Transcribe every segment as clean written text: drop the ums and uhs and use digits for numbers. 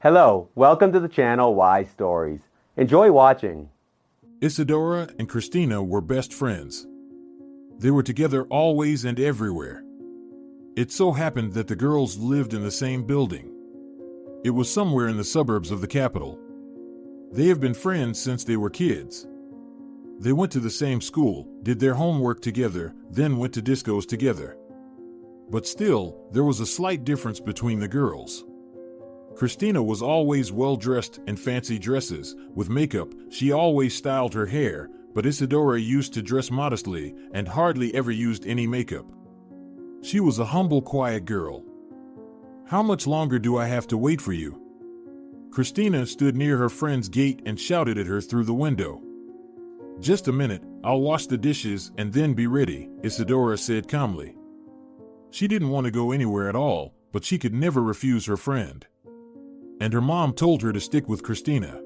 Hello, welcome to the channel Why Stories. Enjoy watching. Isidora and Cristina were best friends. They were together always and everywhere. It so happened that the girls lived in the same building. It was somewhere in the suburbs of the capital. They have been friends since they were kids. They went to the same school, did their homework together, then went to discos together. But still, there was a slight difference between the girls. Cristina was always well-dressed in fancy dresses. With makeup, she always styled her hair, but Isidora used to dress modestly and hardly ever used any makeup. She was a humble, quiet girl. "How much longer do I have to wait for you?" Cristina stood near her friend's gate and shouted at her through the window. "Just a minute, I'll wash the dishes and then be ready," Isidora said calmly. She didn't want to go anywhere at all, but she could never refuse her friend. And her mom told her to stick with Cristina.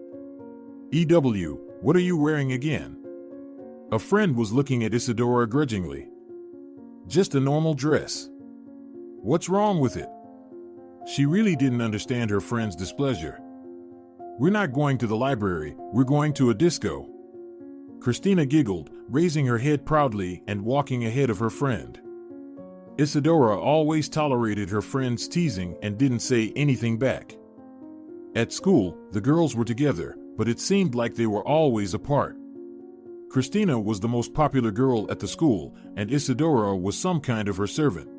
"EW, what are you wearing again?" A friend was looking at Isidora grudgingly. "Just a normal dress." "What's wrong with it?" She really didn't understand her friend's displeasure. "We're not going to the library, we're going to a disco." Cristina giggled, raising her head proudly and walking ahead of her friend. Isidora always tolerated her friend's teasing and didn't say anything back. At school, the girls were together, but it seemed like they were always apart. Cristina was the most popular girl at the school, and Isidora was some kind of her servant.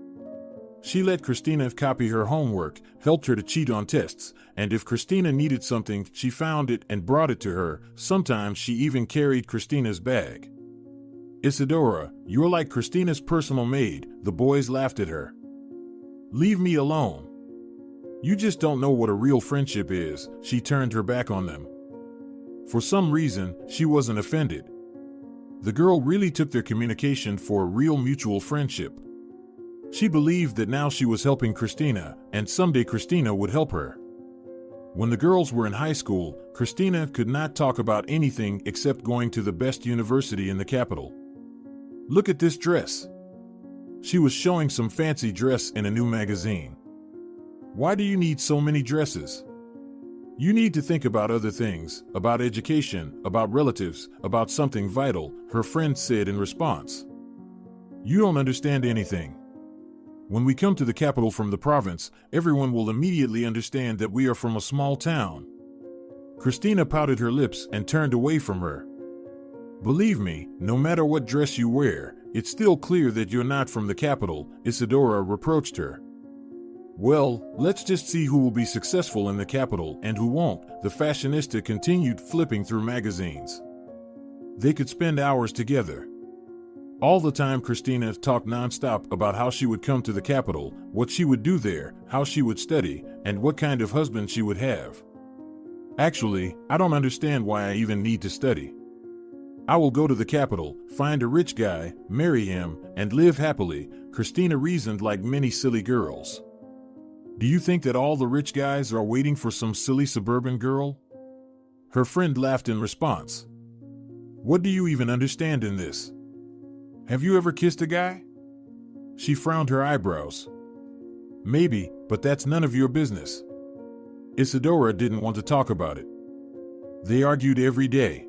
She let Cristina copy her homework, helped her to cheat on tests, and if Cristina needed something, she found it and brought it to her. Sometimes she even carried Cristina's bag. "Isidora, you're like Cristina's personal maid," the boys laughed at her. "Leave me alone. You just don't know what a real friendship is," she turned her back on them. For some reason, she wasn't offended. The girl really took their communication for a real mutual friendship. She believed that now she was helping Cristina, and someday Cristina would help her. When the girls were in high school, Cristina could not talk about anything except going to the best university in the capital. "Look at this dress." She was showing some fancy dress in a new magazine. "Why do you need so many dresses? You need to think about other things, about education, about relatives, about something vital," her friend said in response. "You don't understand anything. When we come to the capital from the province, everyone will immediately understand that we are from a small town." Cristina pouted her lips and turned away from her. "Believe me, no matter what dress you wear, it's still clear that you're not from the capital," Isidora reproached her. "Well, let's just see who will be successful in the capital and who won't," the fashionista continued, flipping through magazines. They could spend hours together. All the time Cristina talked nonstop about how she would come to the capital, what she would do there, how she would study, and what kind of husband she would have. "Actually, I don't understand why I even need to study. I will go to the capital, find a rich guy, marry him, and live happily," Cristina reasoned like many silly girls. "Do you think that all the rich guys are waiting for some silly suburban girl?" Her friend laughed in response. "What do you even understand in this? Have you ever kissed a guy?" She frowned her eyebrows. "Maybe, but that's none of your business." Isidora didn't want to talk about it. They argued every day.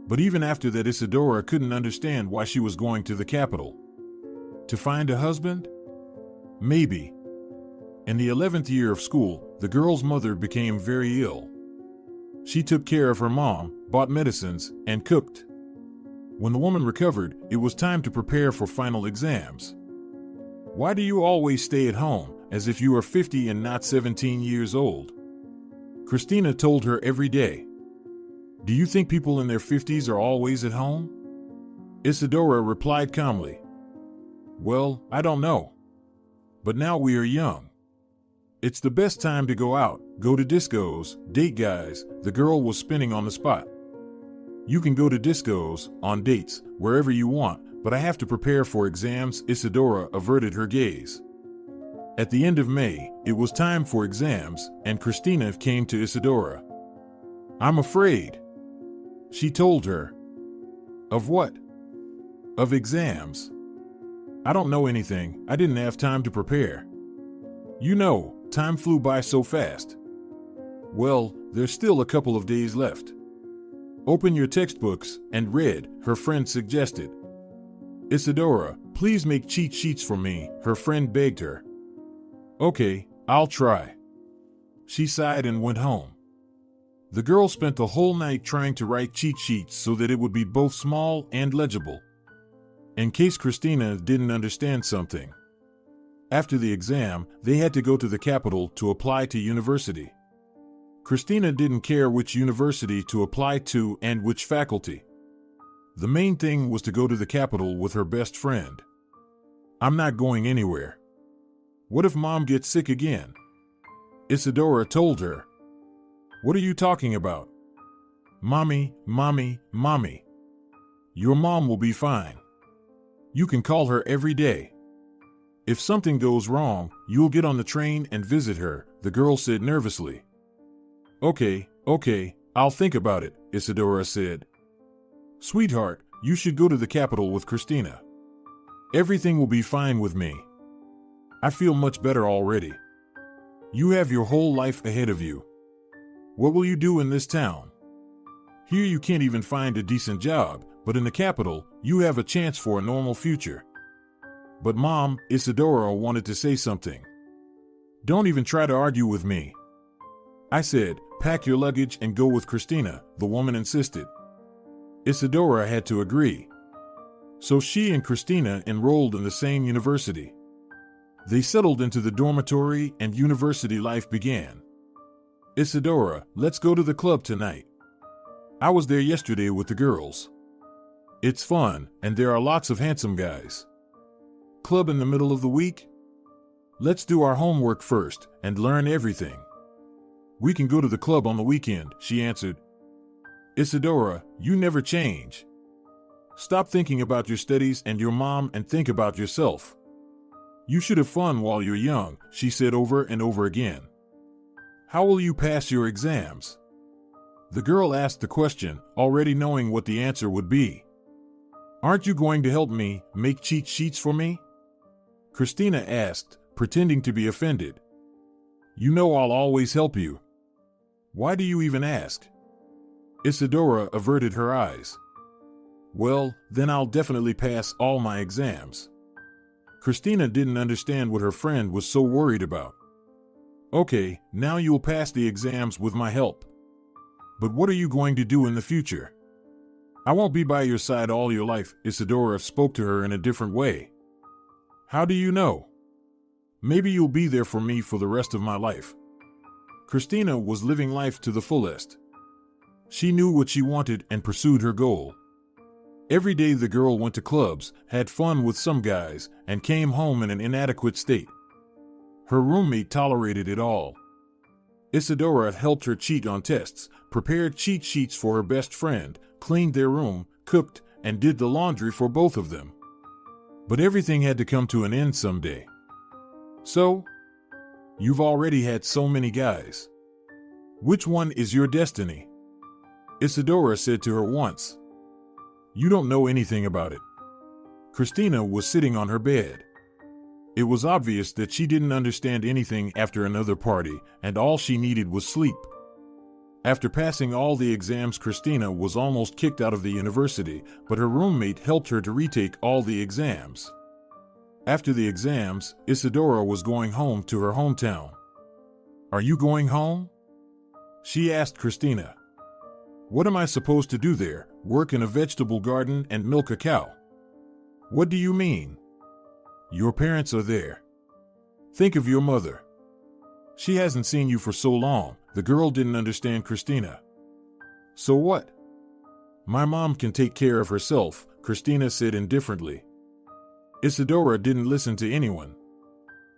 But even after that, Isidora couldn't understand why she was going to the capital. To find a husband? Maybe. In the 11th year of school, the girl's mother became very ill. She took care of her mom, bought medicines, and cooked. When the woman recovered, it was time to prepare for final exams. "Why do you always stay at home, as if you are 50 and not 17 years old?" Cristina told her every day. "Do you think people in their 50s are always at home?" Isidora replied calmly. "Well, I don't know. But now we are young. It's the best time to go out, go to discos, date guys," the girl was spinning on the spot. "You can go to discos, on dates, wherever you want, but I have to prepare for exams." Isidora averted her gaze. At the end of May, it was time for exams, and Cristina came to Isidora. "I'm afraid." She told her. "Of what?" "Of exams. I don't know anything, I didn't have time to prepare. You know, time flew by so fast." Well, there's still a couple of days left. Open your textbooks and read, her friend suggested. Isidora, please make cheat sheets for me, her friend begged her. Okay, I'll try. She sighed and went home. The girl spent the whole night trying to write cheat sheets so that it would be both small and legible, in case Cristina didn't understand something. After the exam, they had to go to the capital to apply to university. Cristina didn't care which university to apply to and which faculty. The main thing was to go to the capital with her best friend. I'm not going anywhere. What if Mom gets sick again? Isidora told her. What are you talking about? Mommy. Your mom will be fine. You can call her every day. If something goes wrong, you'll get on the train and visit her, the girl said nervously. Okay, I'll think about it, Isidora said. Sweetheart, you should go to the capital with Cristina. Everything will be fine with me. I feel much better already. You have your whole life ahead of you. What will you do in this town? Here you can't even find a decent job, but in the capital, you have a chance for a normal future. But Mom, Isidora wanted to say something. Don't even try to argue with me. I said, pack your luggage and go with Cristina, the woman insisted. Isidora had to agree. So she and Cristina enrolled in the same university. They settled into the dormitory and university life began. Isidora, let's go to the club tonight. I was there yesterday with the girls. It's fun, and there are lots of handsome guys. Club in the middle of the week? Let's do our homework first and learn everything. We can go to the club on the weekend, she answered. Isidora, you never change. Stop thinking about your studies and your mom and think about yourself. You should have fun while you're young, she said over and over again. How will you pass your exams? The girl asked the question, already knowing what the answer would be. Aren't you going to help me make cheat sheets for me? Cristina asked, pretending to be offended. You know I'll always help you. Why do you even ask? Isidora averted her eyes. Well, then I'll definitely pass all my exams. Cristina didn't understand what her friend was so worried about. Okay, now you'll pass the exams with my help. But what are you going to do in the future? I won't be by your side all your life, Isidora spoke to her in a different way. How do you know? Maybe you'll be there for me for the rest of my life. Cristina was living life to the fullest. She knew what she wanted and pursued her goal. Every day the girl went to clubs, had fun with some guys, and came home in an inadequate state. Her roommate tolerated it all. Isidora helped her cheat on tests, prepared cheat sheets for her best friend, cleaned their room, cooked, and did the laundry for both of them. But everything had to come to an end someday. So? You've already had so many guys. Which one is your destiny? Isidora said to her once. You don't know anything about it. Cristina was sitting on her bed. It was obvious that she didn't understand anything after another party, and all she needed was sleep. After passing all the exams, Cristina was almost kicked out of the university, but her roommate helped her to retake all the exams. After the exams, Isidora was going home to her hometown. Are you going home? She asked Cristina. What am I supposed to do there, work in a vegetable garden and milk a cow? What do you mean? Your parents are there. Think of your mother. She hasn't seen you for so long. The girl didn't understand Cristina. So what? My mom can take care of herself, Cristina said indifferently. Isidora didn't listen to anyone.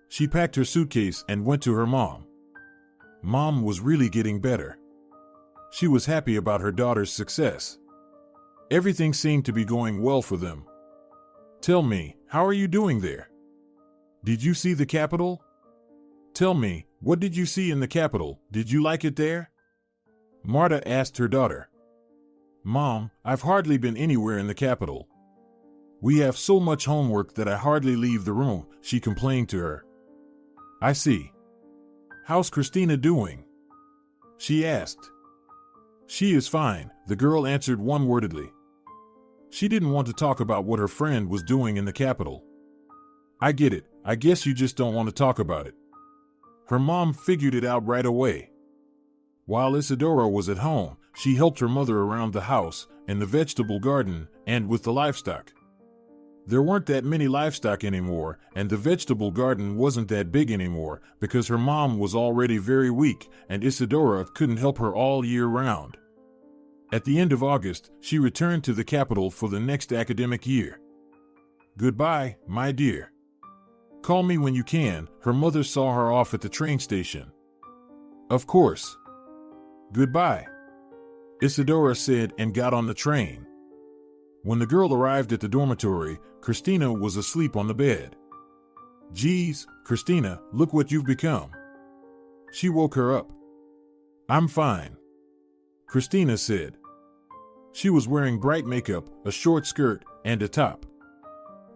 She packed her suitcase and went to her mom. Mom was really getting better. She was happy about her daughter's success. Everything seemed to be going well for them. Tell me, how are you doing there? Did you see the capital? Tell me, what did you see in the capital? Did you like it there? Marta asked her daughter. Mom, I've hardly been anywhere in the capital. We have so much homework that I hardly leave the room, she complained to her. I see. How's Cristina doing? she asked. She is fine, the girl answered one-wordedly. She didn't want to talk about what her friend was doing in the Capitol. I get it, I guess you just don't want to talk about it. Her mom figured it out right away. While Isidora was at home, she helped her mother around the house, in the vegetable garden, and with the livestock. There weren't that many livestock anymore, and the vegetable garden wasn't that big anymore because her mom was already very weak and Isidora couldn't help her all year round. At the end of August, she returned to the Capitol for the next academic year. Goodbye, my dear. Call me when you can, her mother saw her off at the train station. Of course. Goodbye, Isidora said and got on the train. When the girl arrived at the dormitory, Cristina was asleep on the bed. Geez, Cristina, look what you've become. She woke her up. I'm fine, Cristina said. She was wearing bright makeup, a short skirt, and a top.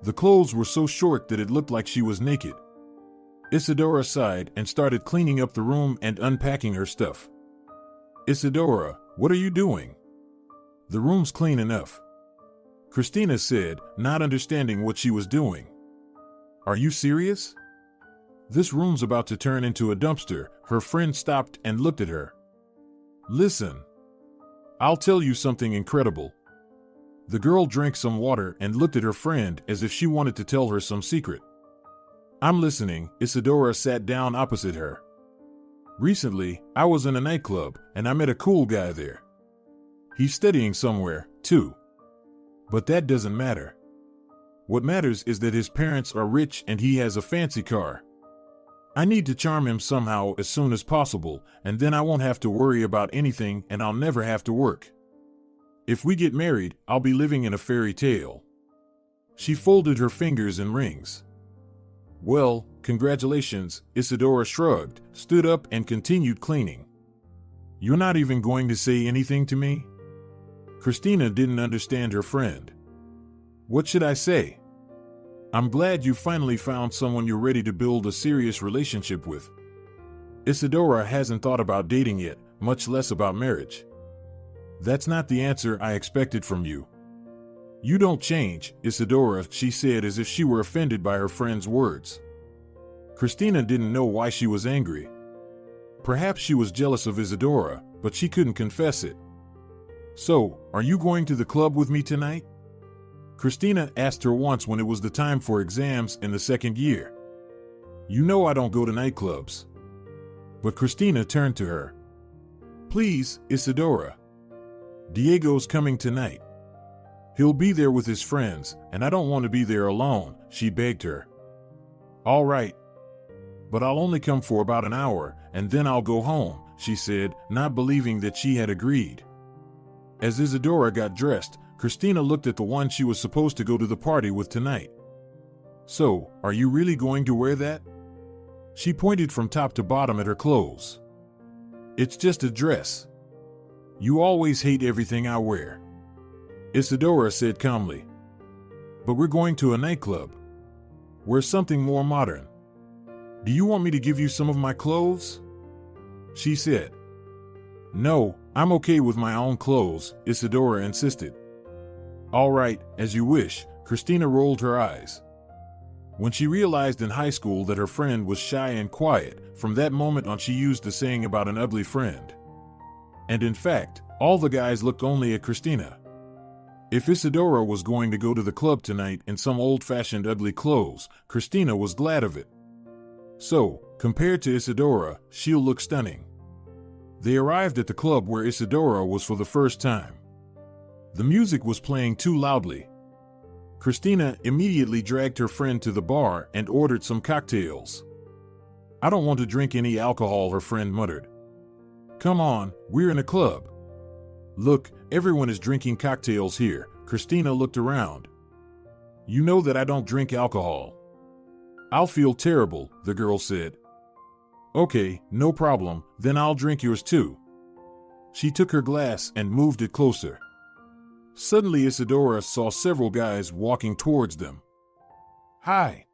The clothes were so short that it looked like she was naked. Isidora sighed and started cleaning up the room and unpacking her stuff. Isidora, what are you doing? The room's clean enough, Cristina said, not understanding what she was doing. Are you serious? This room's about to turn into a dumpster. Her friend stopped and looked at her. Listen. I'll tell you something incredible. The girl drank some water and looked at her friend as if she wanted to tell her some secret. I'm listening. Isidora sat down opposite her. Recently, I was in a nightclub and I met a cool guy there. He's studying somewhere, too. But that doesn't matter. What matters is that his parents are rich and he has a fancy car. I need to charm him somehow as soon as possible, and then I won't have to worry about anything and I'll never have to work. If we get married, I'll be living in a fairy tale. She folded her fingers in rings. Well, congratulations, Isidora shrugged, stood up and continued cleaning. You're not even going to say anything to me? Cristina didn't understand her friend. What should I say? I'm glad you finally found someone you're ready to build a serious relationship with. Isidora hasn't thought about dating yet, much less about marriage. That's not the answer I expected from you. You don't change, Isidora, she said as if she were offended by her friend's words. Cristina didn't know why she was angry. Perhaps she was jealous of Isidora, but she couldn't confess it. So, are you going to the club with me tonight? Cristina asked her once when it was the time for exams in the second year. You know I don't go to nightclubs. But Cristina turned to her. Please, Isidora. Diego's coming tonight. He'll be there with his friends, and I don't want to be there alone, she begged her. All right. But I'll only come for about an hour, and then I'll go home, she said, not believing that she had agreed. As Isidora got dressed, Cristina looked at the one she was supposed to go to the party with tonight. So, are you really going to wear that? She pointed from top to bottom at her clothes. It's just a dress. You always hate everything I wear, Isidora said calmly. But we're going to a nightclub. Wear something more modern. Do you want me to give you some of my clothes? She said. No, I'm okay with my own clothes, Isidora insisted. All right, as you wish, Cristina rolled her eyes. When she realized in high school that her friend was shy and quiet, from that moment on she used the saying about an ugly friend. And in fact, all the guys looked only at Cristina. If Isidora was going to go to the club tonight in some old-fashioned ugly clothes, Cristina was glad of it. So, compared to Isidora, she'll look stunning. They arrived at the club where Isidora was for the first time. The music was playing too loudly. Cristina immediately dragged her friend to the bar and ordered some cocktails. I don't want to drink any alcohol, her friend muttered. Come on, we're in a club. Look, everyone is drinking cocktails here. Cristina looked around. You know that I don't drink alcohol. I'll feel terrible, the girl said. Okay, no problem, then I'll drink yours too. She took her glass and moved it closer. Suddenly Isidora saw several guys walking towards them. Hi.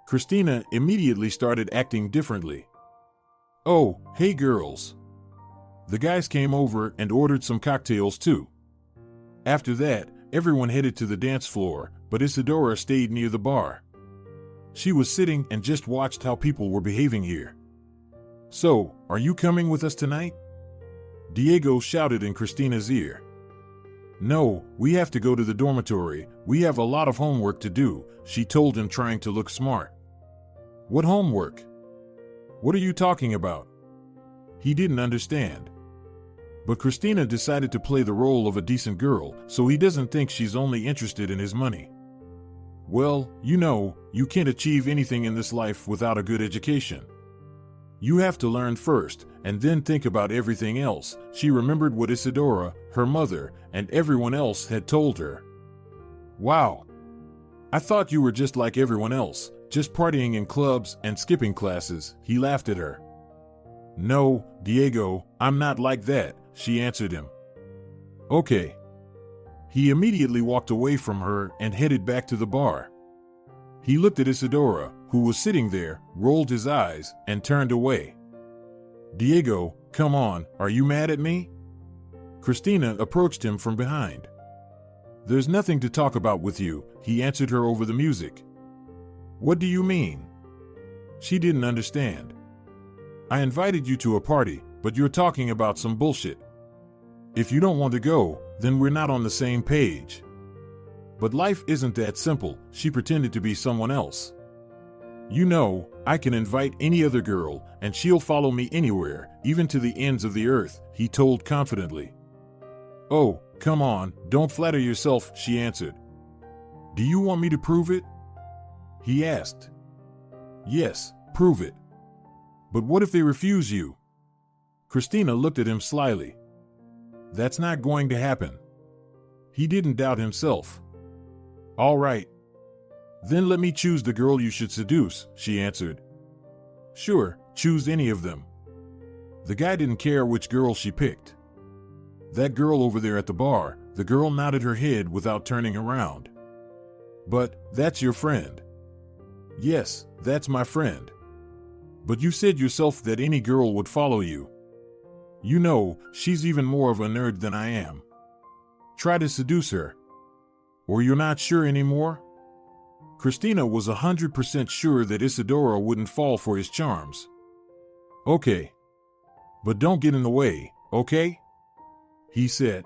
Cristina immediately started acting differently. Oh, hey girls. The guys came over and ordered some cocktails too. After that, everyone headed to the dance floor, but Isidora stayed near the bar. She was sitting and just watched how people were behaving here. "So, are you coming with us tonight?" Diego shouted in Cristina's ear. "No, we have to go to the dormitory. We have a lot of homework to do," she told him, trying to look smart. "What homework? What are you talking about?" He didn't understand. But Cristina decided to play the role of a decent girl, so he doesn't think she's only interested in his money. "Well, you know, you can't achieve anything in this life without a good education. You have to learn first, and then think about everything else." She remembered what Isidora, her mother, and everyone else had told her. "Wow. I thought you were just like everyone else, just partying in clubs and skipping classes," he laughed at her. "No, Diego, I'm not like that," she answered him. "Okay." He immediately walked away from her and headed back to the bar. He looked at Isidora, who was sitting there, rolled his eyes, and turned away. "Diego, come on, are you mad at me?" Cristina approached him from behind. "There's nothing to talk about with you," he answered her over the music. "What do you mean?" She didn't understand. "I invited you to a party, but you're talking about some bullshit. If you don't want to go, then we're not on the same page." "But life isn't that simple," she pretended to be someone else. "You know, I can invite any other girl, and she'll follow me anywhere, even to the ends of the earth," he told confidently. "Oh, come on, don't flatter yourself," she answered. "Do you want me to prove it?" he asked. "Yes, prove it. But what if they refuse you?" Cristina looked at him slyly. "That's not going to happen." He didn't doubt himself. "All right. Then let me choose the girl you should seduce," she answered. "Sure, choose any of them." The guy didn't care which girl she picked. "That girl over there at the bar," the girl nodded her head without turning around. "But, that's your friend." "Yes, that's my friend." "But you said yourself that any girl would follow you." "You know, she's even more of a nerd than I am. Try to seduce her." "Or you're not sure anymore?" Cristina was 100% sure that Isidora wouldn't fall for his charms. "Okay. But don't get in the way, okay?" he said.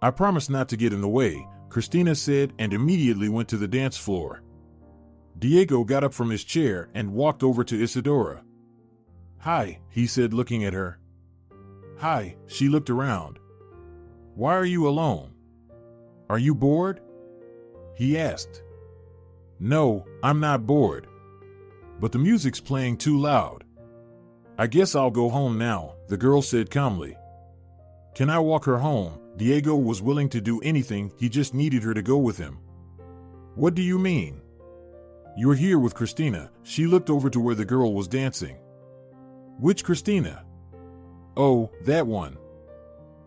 "I promise not to get in the way," Cristina said, and immediately went to the dance floor. Diego got up from his chair and walked over to Isidora. "Hi," he said, looking at her. "Hi," she looked around. "Why are you alone? Are you bored?" he asked. "No, I'm not bored. But the music's playing too loud." "I guess I'll go home now," the girl said calmly. "Can I walk her home?" Diego was willing to do anything, he just needed her to go with him. "What do you mean?" "You're here with Cristina." She looked over to where the girl was dancing. "Which Cristina?" "Oh, that one."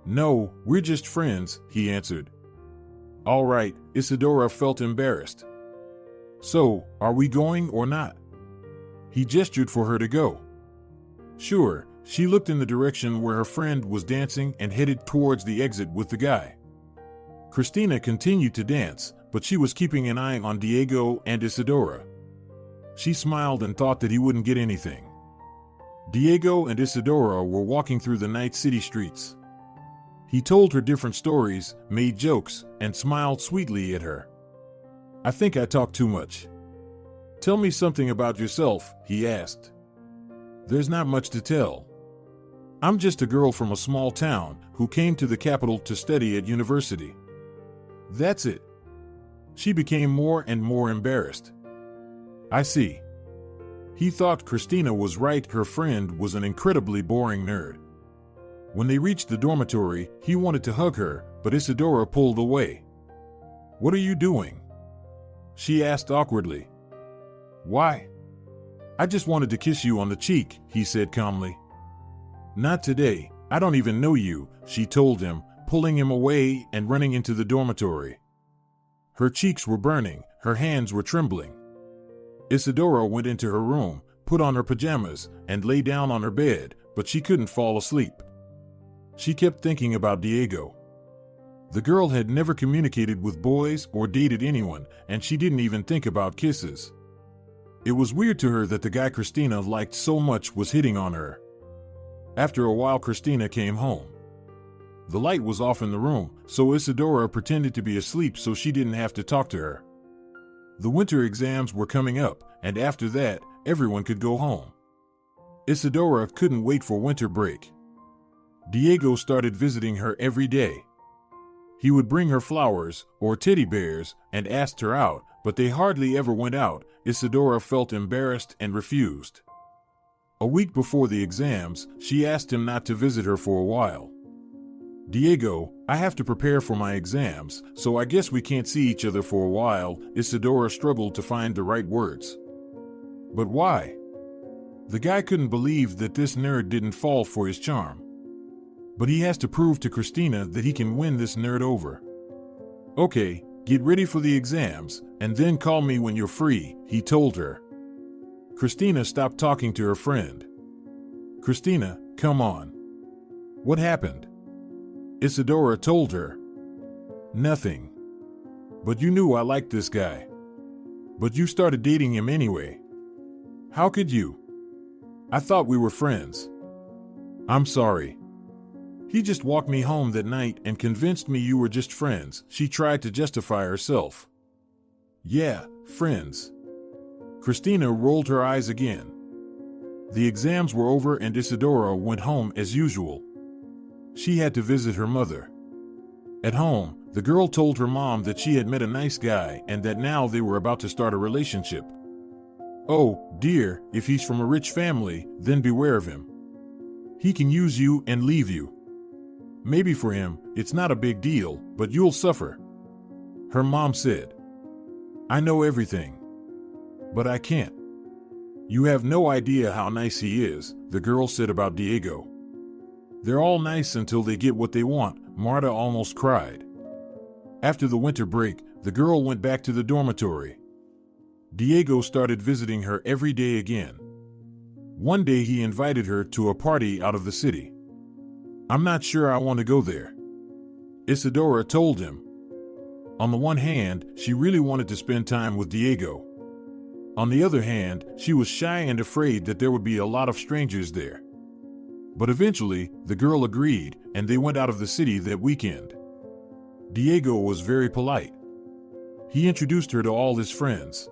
"No, we're just friends," he answered. "All right," Isidora felt embarrassed. "So, are we going or not?" He gestured for her to go. "Sure." She looked in the direction where her friend was dancing and headed towards the exit with the guy. Cristina continued to dance, but she was keeping an eye on Diego and Isidora. She smiled and thought that he wouldn't get anything. Diego and Isidora were walking through the night city streets. He told her different stories, made jokes, and smiled sweetly at her. "I think I talk too much. Tell me something about yourself," he asked. "There's not much to tell. I'm just a girl from a small town who came to the capital to study at university. That's it." She became more and more embarrassed. "I see." He thought Cristina was right, her friend was an incredibly boring nerd. When they reached the dormitory, he wanted to hug her, but Isidora pulled away. "What are you doing?" she asked awkwardly. "Why?" "I just wanted to kiss you on the cheek," he said calmly. "Not today, I don't even know you," she told him, pulling him away and running into the dormitory. Her cheeks were burning, her hands were trembling. Isidora went into her room, put on her pajamas, and lay down on her bed, but she couldn't fall asleep. She kept thinking about Diego. The girl had never communicated with boys or dated anyone, and she didn't even think about kisses. It was weird to her that the guy Cristina liked so much was hitting on her. After a while, Cristina came home. The light was off in the room, so Isidora pretended to be asleep so she didn't have to talk to her. The winter exams were coming up, and after that, everyone could go home. Isidora couldn't wait for winter break. Diego started visiting her every day. He would bring her flowers or teddy bears and asked her out, but they hardly ever went out. Isidora felt embarrassed and refused. A week before the exams, she asked him not to visit her for a while. Diego, I have to prepare for my exams, so I guess we can't see each other for a while. Isidora struggled to find the right words. But why? The guy couldn't believe that this nerd didn't fall for his charm. But he has to prove to Cristina that he can win this nerd over. Okay, get ready for the exams, and then call me when you're free, he told her. Cristina stopped talking to her friend. Cristina, come on. What happened? Isidora told her. Nothing. But you knew I liked this guy. But you started dating him anyway. How could you? I thought we were friends. I'm sorry. He just walked me home that night and convinced me you were just friends. She tried to justify herself. Yeah, friends. Cristina rolled her eyes again. The exams were over and Isidora went home as usual. She had to visit her mother. At home, the girl told her mom that she had met a nice guy and that now they were about to start a relationship. Oh, dear, if he's from a rich family, then beware of him. He can use you and leave you. Maybe for him, it's not a big deal, but you'll suffer. Her mom said. I know everything. But I can't. You have no idea how nice he is, the girl said about Diego. They're all nice until they get what they want, Marta almost cried. After the winter break, the girl went back to the dormitory. Diego started visiting her every day again. One day he invited her to a party out of the city. I'm not sure I want to go there, Isidora told him. On the one hand, she really wanted to spend time with Diego. On the other hand, she was shy and afraid that there would be a lot of strangers there. But eventually, the girl agreed, and they went out of the city that weekend. Diego was very polite. He introduced her to all his friends.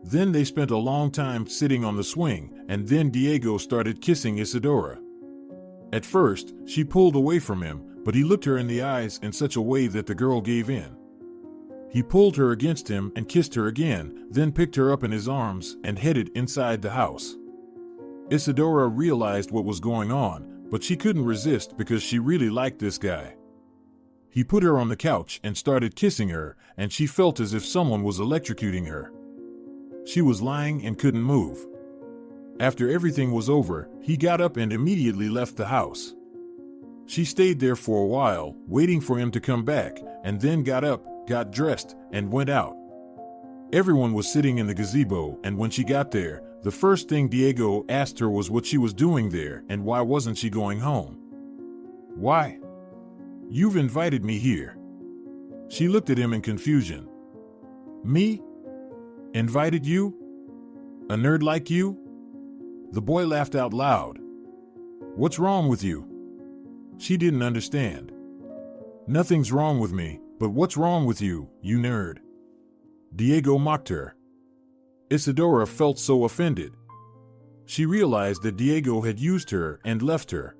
Then they spent a long time sitting on the swing, and then Diego started kissing Isidora. At first, she pulled away from him, but he looked her in the eyes in such a way that the girl gave in. He pulled her against him and kissed her again, then picked her up in his arms and headed inside the house. Isidora realized what was going on, but she couldn't resist because she really liked this guy. He put her on the couch and started kissing her, and she felt as if someone was electrocuting her. She was lying and couldn't move. After everything was over, he got up and immediately left the house. She stayed there for a while, waiting for him to come back, and then got up, got dressed, and went out. Everyone was sitting in the gazebo, and when she got there, the first thing Diego asked her was what she was doing there and why wasn't she going home. Why? You've invited me here. She looked at him in confusion. Me? Invited you? A nerd like you? The boy laughed out loud. What's wrong with you? She didn't understand. Nothing's wrong with me, but what's wrong with you, you nerd? Diego mocked her. Isidora felt so offended. She realized that Diego had used her and left her.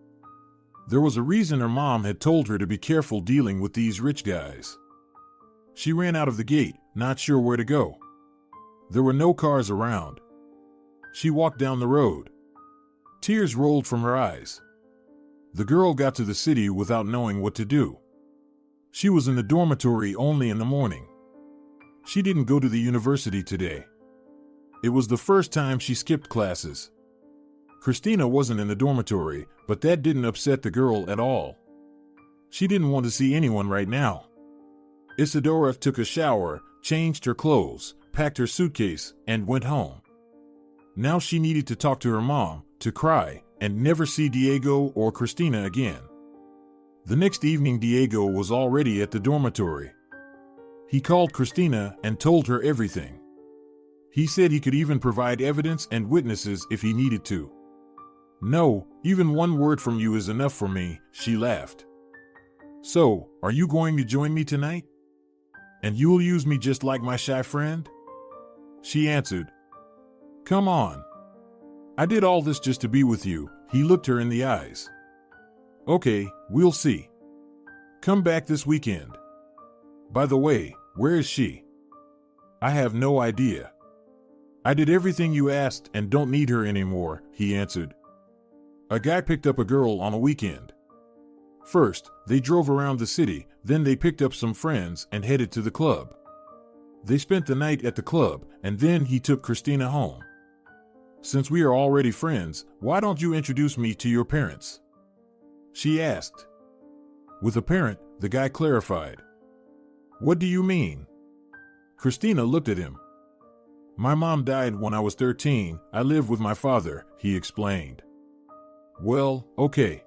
There was a reason her mom had told her to be careful dealing with these rich guys. She ran out of the gate, not sure where to go. There were no cars around. She walked down the road. Tears rolled from her eyes. The girl got to the city without knowing what to do. She was in the dormitory only in the morning. She didn't go to the university today. It was the first time she skipped classes. Cristina wasn't in the dormitory, but that didn't upset the girl at all. She didn't want to see anyone right now. Isidora took a shower, changed her clothes, packed her suitcase, and went home. Now she needed to talk to her mom, to cry, and never see Diego or Cristina again. The next evening, Diego was already at the dormitory. He called Cristina and told her everything. He said he could even provide evidence and witnesses if he needed to. "No, even one word from you is enough for me," she laughed. "So, are you going to join me tonight? And you'll use me just like my shy friend?" She answered, "Come on. I did all this just to be with you." He looked her in the eyes. "Okay, we'll see. Come back this weekend. By the way, where is she?" "I have no idea. I did everything you asked and don't need her anymore," he answered. "A guy picked up a girl on a weekend. First, they drove around the city, then they picked up some friends and headed to the club. They spent the night at the club, and then he took Cristina home. Since we are already friends, why don't you introduce me to your parents?" she asked. With a parent, the guy clarified. "What do you mean?" Cristina looked at him. "My mom died when I was 13. I live with my father," he explained. "Well, okay."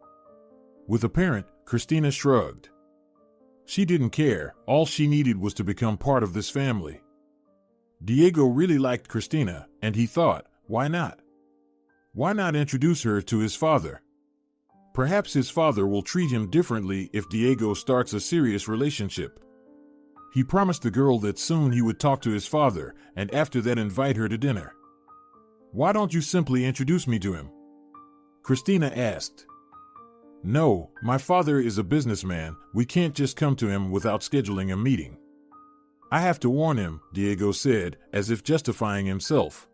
With a parent, Cristina shrugged. She didn't care. All she needed was to become part of this family. Diego really liked Cristina, and he thought, why not? Why not introduce her to his father? Perhaps his father will treat him differently if Diego starts a serious relationship. He promised the girl that soon he would talk to his father, and after that invite her to dinner. "Why don't you simply introduce me to him?" Cristina asked. "No, my father is a businessman. We can't just come to him without scheduling a meeting. I have to warn him," Diego said, as if justifying himself.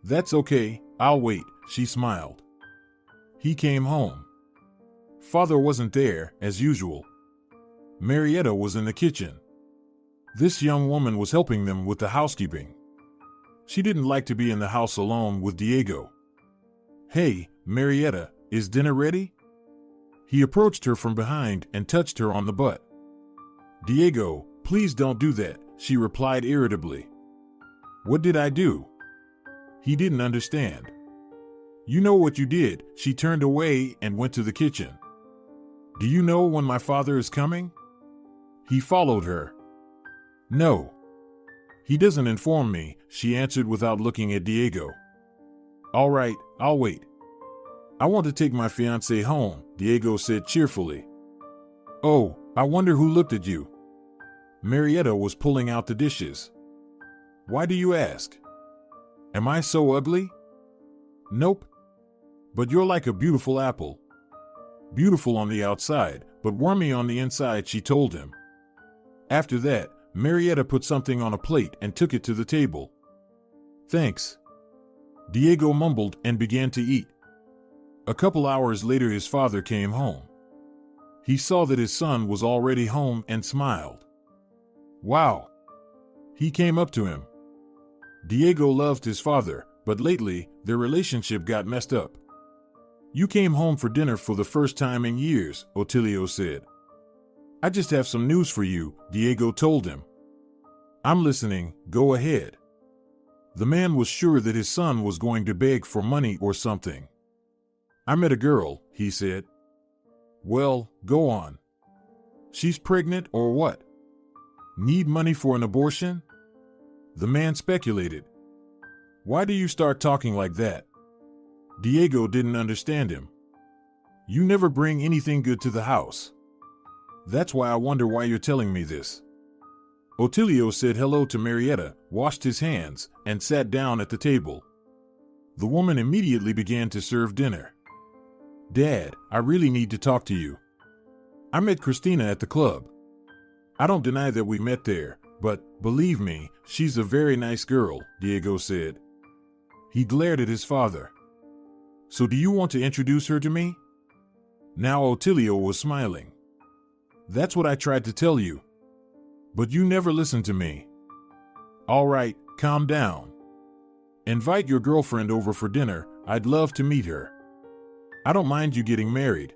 "That's okay, I'll wait," she smiled. He came home. Father wasn't there, as usual. Marietta was in the kitchen. This young woman was helping them with the housekeeping. She didn't like to be in the house alone with Diego. "Hey, Marietta, is dinner ready?" He approached her from behind and touched her on the butt. "Diego, please don't do that," she replied irritably. "What did I do?" He didn't understand. "You know what you did." She turned away and went to the kitchen. "Do you know when my father is coming?" He followed her. "No. He doesn't inform me," she answered without looking at Diego. "All right, I'll wait. I want to take my fiancée home," Diego said cheerfully. "Oh, I wonder who looked at you." Marietta was pulling out the dishes. "Why do you ask? Am I so ugly?" "Nope. But you're like a beautiful apple. Beautiful on the outside, but wormy on the inside," she told him. After that, Marietta put something on a plate and took it to the table. "Thanks." Diego mumbled and began to eat. A couple hours later, his father came home. He saw that his son was already home and smiled. "Wow." He came up to him. Diego loved his father, but lately, their relationship got messed up. "You came home for dinner for the first time in years," Otilio said. "I just have some news for you," Diego told him. "I'm listening, go ahead." The man was sure that his son was going to beg for money or something. "I met a girl," he said. "Well, go on. She's pregnant or what? Need money for an abortion?" The man speculated. "Why do you start talking like that?" Diego didn't understand him. "You never bring anything good to the house. That's why I wonder why you're telling me this." Otilio said hello to Marietta, washed his hands, and sat down at the table. The woman immediately began to serve dinner. "Dad, I really need to talk to you. I met Cristina at the club. I don't deny that we met there, but, believe me, she's a very nice girl," Diego said. He glared at his father. "So do you want to introduce her to me?" Now Otilio was smiling. "That's what I tried to tell you. But you never listened to me. All right, calm down. Invite your girlfriend over for dinner. I'd love to meet her. I don't mind you getting married.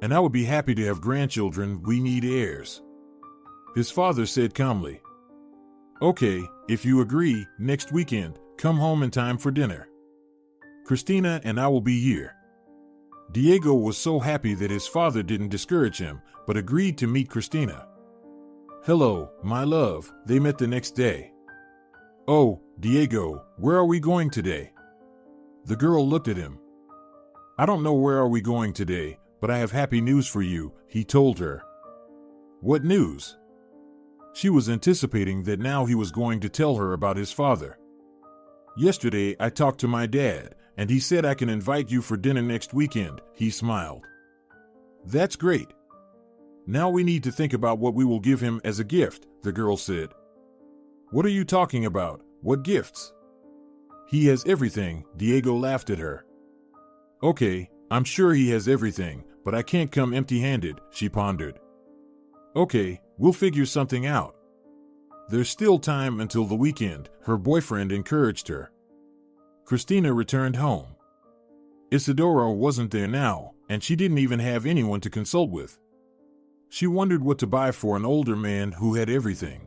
And I would be happy to have grandchildren. We need heirs." His father said calmly. "Okay, if you agree, next weekend, come home in time for dinner. Cristina and I will be here." Diego was so happy that his father didn't discourage him, but agreed to meet Cristina. "Hello, my love," they met the next day. "Oh, Diego, where are we going today?" The girl looked at him. "I don't know where are we going today, but I have happy news for you," he told her. "What news?" She was anticipating that now he was going to tell her about his father. "Yesterday I talked to my dad, and he said I can invite you for dinner next weekend," he smiled. "That's great. Now we need to think about what we will give him as a gift," the girl said. "What are you talking about? What gifts?" "He has everything," Diego laughed at her. "Okay, I'm sure he has everything, but I can't come empty-handed," she pondered. "Okay, we'll figure something out." "There's still time until the weekend," her boyfriend encouraged her. Cristina returned home. Isidora wasn't there now, and she didn't even have anyone to consult with. She wondered what to buy for an older man who had everything.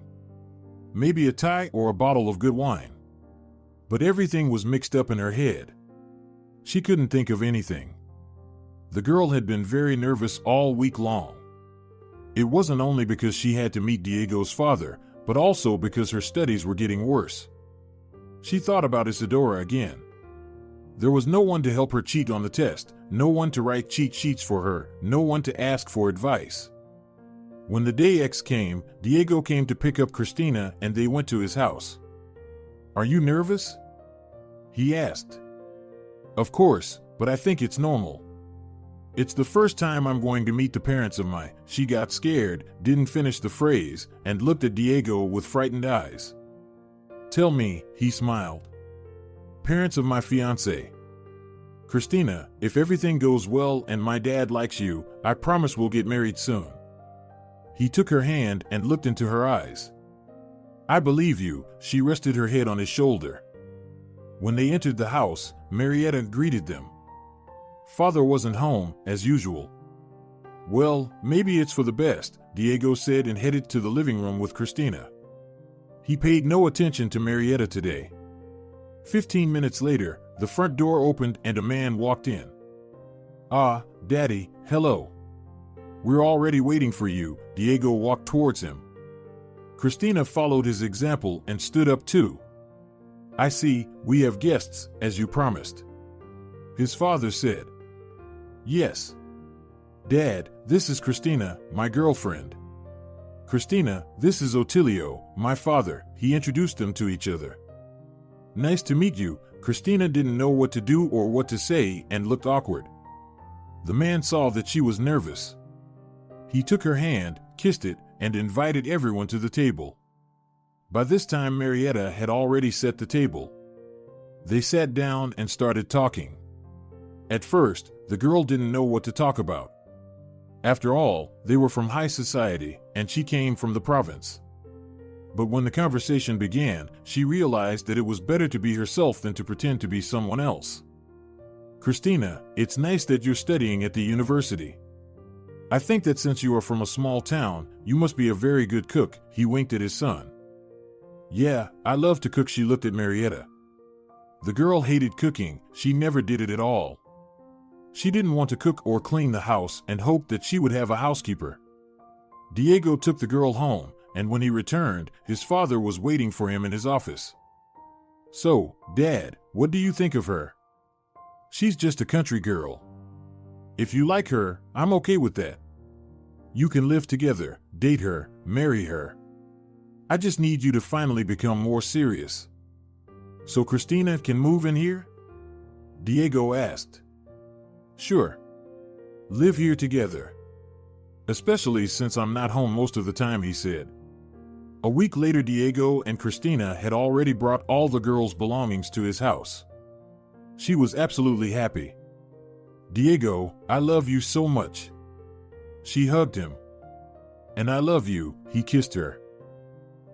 Maybe a tie or a bottle of good wine. But everything was mixed up in her head. She couldn't think of anything. The girl had been very nervous all week long. It wasn't only because she had to meet Diego's father, but also because her studies were getting worse. She thought about Isidora again. There was no one to help her cheat on the test, no one to write cheat sheets for her, no one to ask for advice. When the day X came, Diego came to pick up Cristina and they went to his house. "Are you nervous?" he asked. "Of course, but I think it's normal. It's the first time I'm going to meet the parents of my..." She got scared, didn't finish the phrase, and looked at Diego with frightened eyes. "Tell me," he smiled. "Parents of my fiancé. Cristina, if everything goes well and my dad likes you, I promise we'll get married soon." He took her hand and looked into her eyes. "I believe you," she rested her head on his shoulder. When they entered the house, Marietta greeted them. Father wasn't home, as usual. "Well, maybe it's for the best," Diego said and headed to the living room with Cristina. He paid no attention to Marietta today. 15 minutes later, the front door opened and a man walked in. "Ah, Daddy, hello. We're already waiting for you." Diego walked towards him. Cristina followed his example and stood up too. "I see, we have guests, as you promised," his father said. "Yes. Dad, this is Cristina, my girlfriend. Cristina, this is Otilio, my father," he introduced them to each other. "Nice to meet you." Cristina didn't know what to do or what to say and looked awkward. The man saw that she was nervous. He took her hand, kissed it, and invited everyone to the table. By this time, Marietta had already set the table. They sat down and started talking. At first, the girl didn't know what to talk about. After all, they were from high society, and she came from the province. But when the conversation began, she realized that it was better to be herself than to pretend to be someone else. "Cristina, it's nice that you're studying at the university. I think that since you are from a small town, you must be a very good cook," he winked at his son. "Yeah, I love to cook," she looked at Marietta. The girl hated cooking, she never did it at all. She didn't want to cook or clean the house and hoped that she would have a housekeeper. Diego took the girl home, and when he returned, his father was waiting for him in his office. "So, Dad, what do you think of her?" "She's just a country girl. If you like her, I'm okay with that. You can live together, date her, marry her. I just need you to finally become more serious." "So Cristina can move in here?" Diego asked. "Sure. Live here together. Especially since I'm not home most of the time," he said. A week later, Diego and Cristina had already brought all the girls' belongings to his house. She was absolutely happy. "Diego, I love you so much." She hugged him. "And I love you," he kissed her.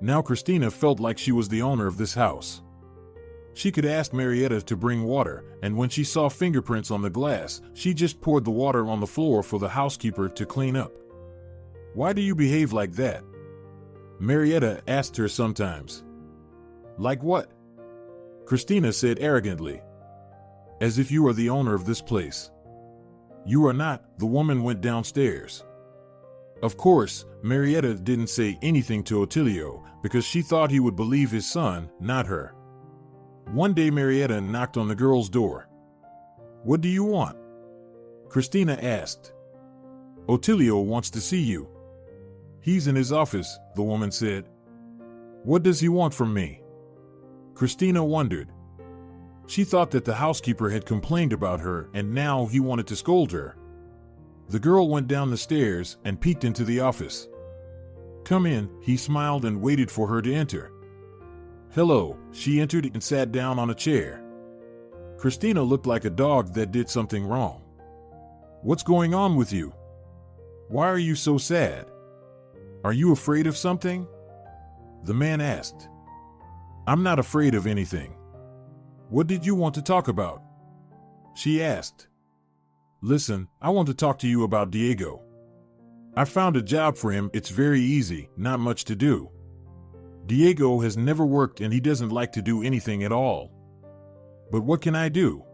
Now Cristina felt like she was the owner of this house. She could ask Marietta to bring water, and when she saw fingerprints on the glass, she just poured the water on the floor for the housekeeper to clean up. "Why do you behave like that?" Marietta asked her sometimes. "Like what?" Cristina said arrogantly. "As if you are the owner of this place." You are not, the woman went downstairs. Of course, Marietta didn't say anything to Ottilio because she thought he would believe his son, not her. One day Marietta knocked on the girl's door. What do you want? Cristina asked. Ottilio wants to see you. He's in his office, the woman said. What does he want from me? Cristina wondered. She thought that the housekeeper had complained about her and now he wanted to scold her. The girl went down the stairs and peeked into the office. Come in, he smiled and waited for her to enter. Hello, she entered and sat down on a chair. Cristina looked like a dog that did something wrong. What's going on with you? Why are you so sad? Are you afraid of something? The man asked. I'm not afraid of anything. What did you want to talk about? She asked. Listen, I want to talk to you about Diego. I found a job for him. It's very easy, not much to do. Diego has never worked and he doesn't like to do anything at all. But what can I do?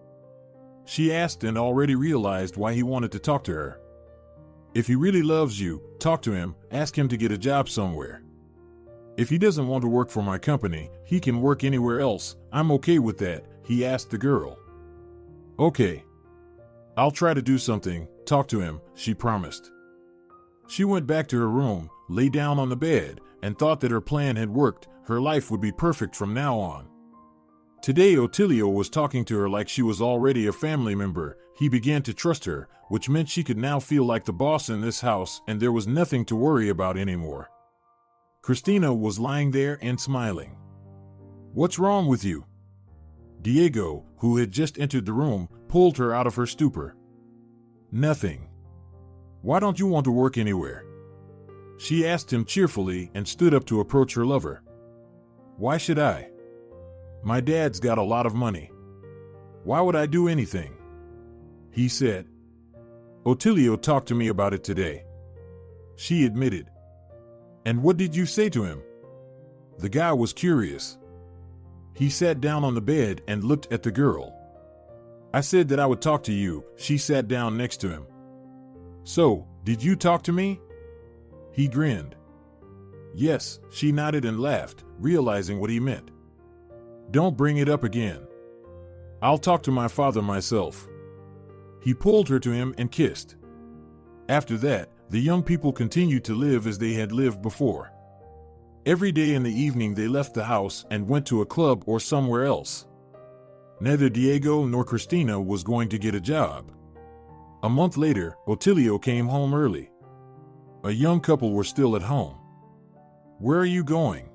She asked and already realized why he wanted to talk to her. If he really loves you, talk to him, ask him to get a job somewhere. If he doesn't want to work for my company, he can work anywhere else. I'm okay with that, he asked the girl. Okay. I'll try to do something, talk to him, she promised. She went back to her room, lay down on the bed, and thought that her plan had worked. Her life would be perfect from now on. Today Ottilio was talking to her like she was already a family member. He began to trust her, which meant she could now feel like the boss in this house and there was nothing to worry about anymore. Cristina was lying there and smiling. What's wrong with you? Diego, who had just entered the room, pulled her out of her stupor. Nothing. Why don't you want to work anywhere? She asked him cheerfully and stood up to approach her lover. Why should I? My dad's got a lot of money. Why would I do anything? He said. Ottilio talked to me about it today. She admitted. And what did you say to him? The guy was curious. He sat down on the bed and looked at the girl. I said that I would talk to you. She sat down next to him. So, did you talk to me? He grinned. Yes, she nodded and laughed, realizing what he meant. Don't bring it up again. I'll talk to my father myself. He pulled her to him and kissed. After that, the young people continued to live as they had lived before. Every day in the evening they left the house and went to a club or somewhere else. Neither Diego nor Cristina was going to get a job. A month later, Ottilio came home early. A young couple were still at home. Where are you going?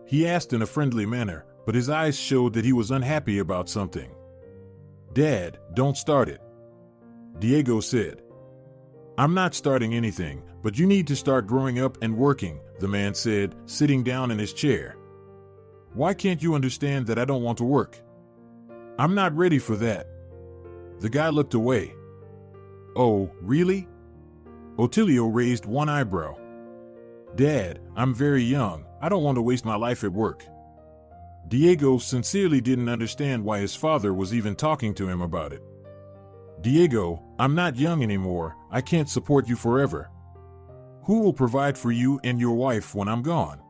He asked in a friendly manner, but his eyes showed that he was unhappy about something. Dad, don't start it. Diego said. I'm not starting anything, but you need to start growing up and working, the man said, sitting down in his chair. Why can't you understand that I don't want to work? I'm not ready for that. The guy looked away. Oh, really? Ottilio raised one eyebrow. Dad, I'm very young. I don't want to waste my life at work. Diego sincerely didn't understand why his father was even talking to him about it. Diego, I'm not young anymore. I can't support you forever. Who will provide for you and your wife when I'm gone?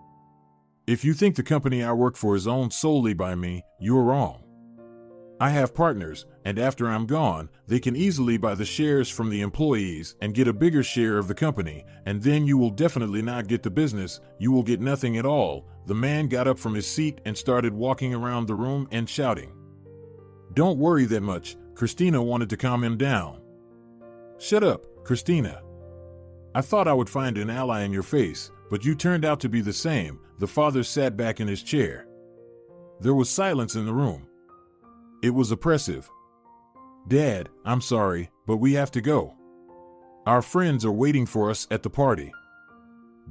If you think the company I work for is owned solely by me, you're wrong. I have partners, and after I'm gone, they can easily buy the shares from the employees and get a bigger share of the company, and then you will definitely not get the business. You will get nothing at all. The man got up from his seat and started walking around the room and shouting. Don't worry that much. Cristina wanted to calm him down. Shut up, Cristina. I thought I would find an ally in your face, but you turned out to be the same. The father sat back in his chair. There was silence in the room. It was oppressive. Dad, I'm sorry, but we have to go. Our friends are waiting for us at the party.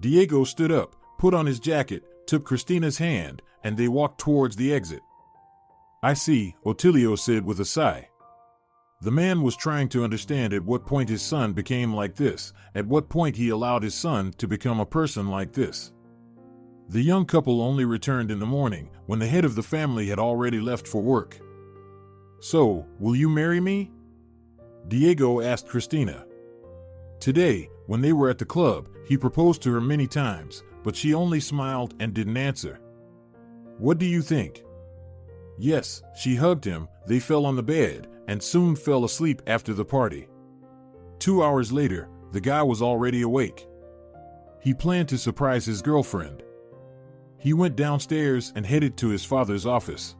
Diego stood up, put on his jacket, took Cristina's hand, and they walked towards the exit. I see, Ottilio said with a sigh. The man was trying to understand at what point his son became like this, at what point he allowed his son to become a person like this. The young couple only returned in the morning, when the head of the family had already left for work. So, will you marry me? Diego asked Cristina. Today, when they were at the club, he proposed to her many times, but she only smiled and didn't answer. What do you think? Yes, she hugged him, they fell on the bed, and soon fell asleep after the party. 2 hours later, the guy was already awake. He planned to surprise his girlfriend. He went downstairs and headed to his father's office.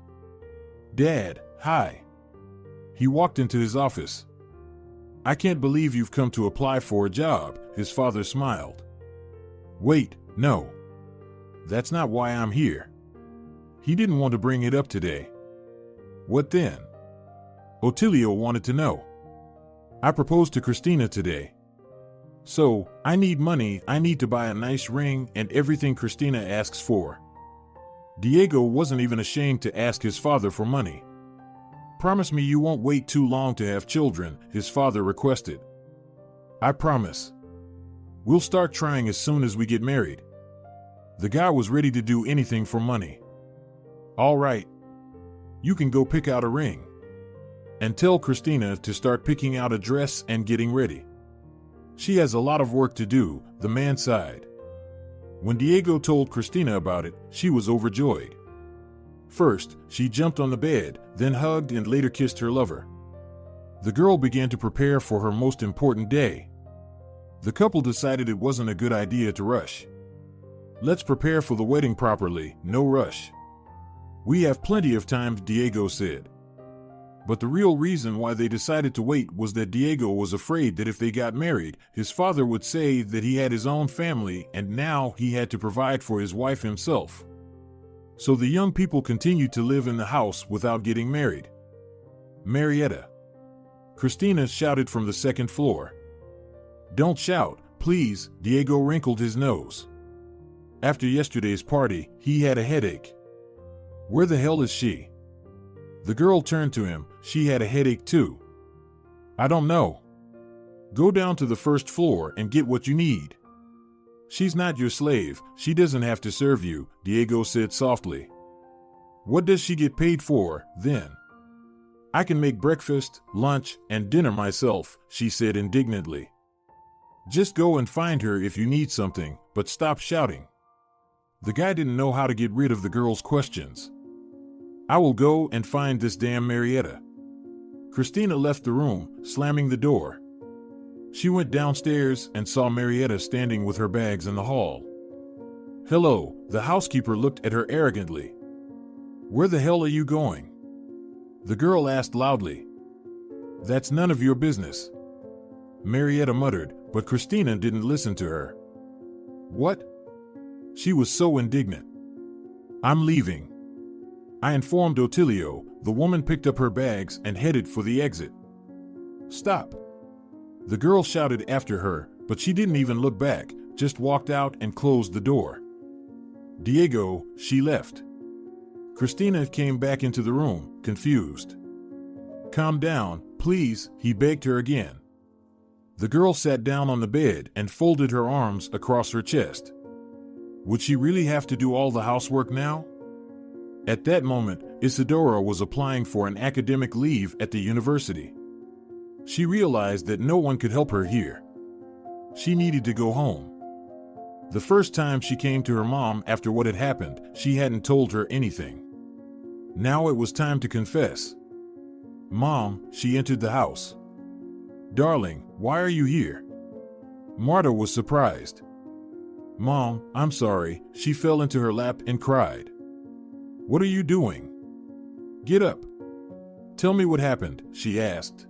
Dad, hi. He walked into his office. I can't believe you've come to apply for a job, his father smiled. Wait, no. That's not why I'm here. He didn't want to bring it up today. What then? Otilio wanted to know. I proposed to Cristina today. So, I need money, I need to buy a nice ring and everything Cristina asks for. Diego wasn't even ashamed to ask his father for money. Promise me you won't wait too long to have children, his father requested. I promise. We'll start trying as soon as we get married. The guy was ready to do anything for money. All right. You can go pick out a ring. And tell Cristina to start picking out a dress and getting ready. She has a lot of work to do, the man sighed. When Diego told Cristina about it, she was overjoyed. First, she jumped on the bed, then hugged and later kissed her lover. The girl began to prepare for her most important day. The couple decided it wasn't a good idea to rush. Let's prepare for the wedding properly, no rush. We have plenty of time, Diego said. But the real reason why they decided to wait was that Diego was afraid that if they got married, his father would say that he had his own family and now he had to provide for his wife himself. So the young people continued to live in the house without getting married. Marietta. Cristina shouted from the second floor. Don't shout, please, Diego wrinkled his nose. After yesterday's party, he had a headache. Where the hell is she? The girl turned to him, she had a headache too. I don't know. Go down to the first floor and get what you need. She's not your slave, she doesn't have to serve you, Diego said softly. What does she get paid for, then? I can make breakfast, lunch, and dinner myself, she said indignantly. Just go and find her if you need something, but stop shouting. The guy didn't know how to get rid of the girl's questions. I will go and find this damn Marietta. Cristina left the room, slamming the door. She went downstairs and saw Marietta standing with her bags in the hall. Hello, the housekeeper looked at her arrogantly. Where the hell are you going? The girl asked loudly. That's none of your business. Marietta muttered, but Cristina didn't listen to her. What? She was so indignant. I'm leaving. I informed Otilio. The woman picked up her bags and headed for the exit. Stop. The girl shouted after her, but she didn't even look back, just walked out and closed the door. Diego, she left. Cristina came back into the room, confused. Calm down, please, he begged her again. The girl sat down on the bed and folded her arms across her chest. Would she really have to do all the housework now? At that moment, Isidora was applying for an academic leave at the university. She realized that no one could help her here. She needed to go home. The first time she came to her mom after what had happened, she hadn't told her anything. Now it was time to confess. Mom, she entered the house. Darling, why are you here? Marta was surprised. Mom, I'm sorry, she fell into her lap and cried. What are you doing? Get up. Tell me what happened, she asked.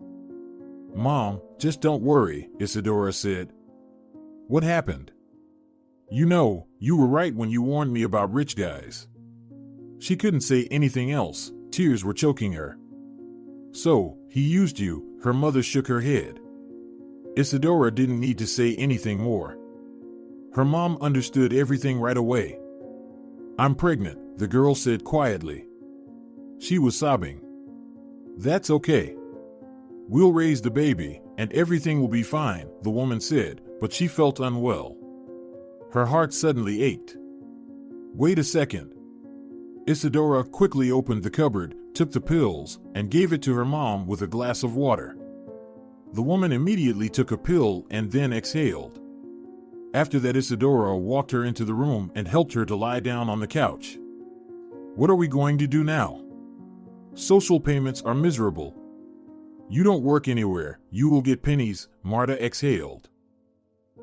Mom, just don't worry, Isidora said. What happened? You know, you were right when you warned me about rich guys. She couldn't say anything else, tears were choking her. So, he used you, her mother shook her head. Isidora didn't need to say anything more. Her mom understood everything right away. I'm pregnant, the girl said quietly. She was sobbing. That's okay. We'll raise the baby, and everything will be fine, the woman said, but she felt unwell. Her heart suddenly ached. Wait a second. Isidora quickly opened the cupboard, took the pills, and gave it to her mom with a glass of water. The woman immediately took a pill and then exhaled. After that, Isidora walked her into the room and helped her to lie down on the couch. What are we going to do now? Social payments are miserable. You don't work anywhere, you will get pennies, Marta exhaled.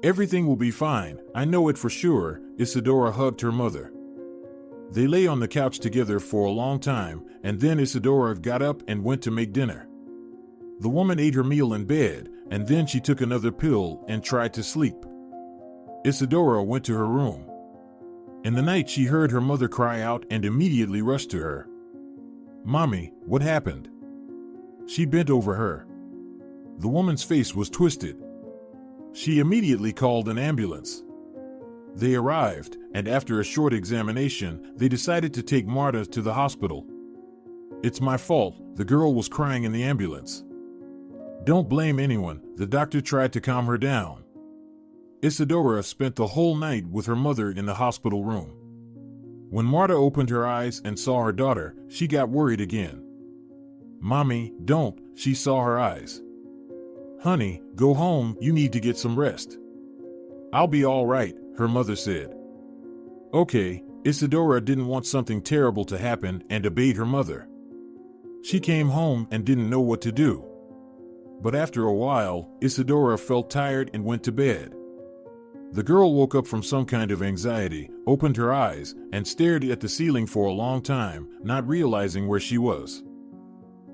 Everything will be fine, I know it for sure, Isidora hugged her mother. They lay on the couch together for a long time, and then Isidora got up and went to make dinner. The woman ate her meal in bed, and then she took another pill and tried to sleep. Isidora went to her room. In the night, she heard her mother cry out and immediately rushed to her. Mommy, what happened? She bent over her. The woman's face was twisted. She immediately called an ambulance. They arrived, and after a short examination, they decided to take Marta to the hospital. It's my fault, the girl was crying in the ambulance. Don't blame anyone, the doctor tried to calm her down. Isidora spent the whole night with her mother in the hospital room. When Marta opened her eyes and saw her daughter, she got worried again. Mommy, don't, she saw her eyes. Honey, go home, you need to get some rest. I'll be all right, her mother said. Okay, Isidora didn't want something terrible to happen and obeyed her mother. She came home and didn't know what to do. But after a while, Isidora felt tired and went to bed. The girl woke up from some kind of anxiety, opened her eyes, and stared at the ceiling for a long time, not realizing where she was.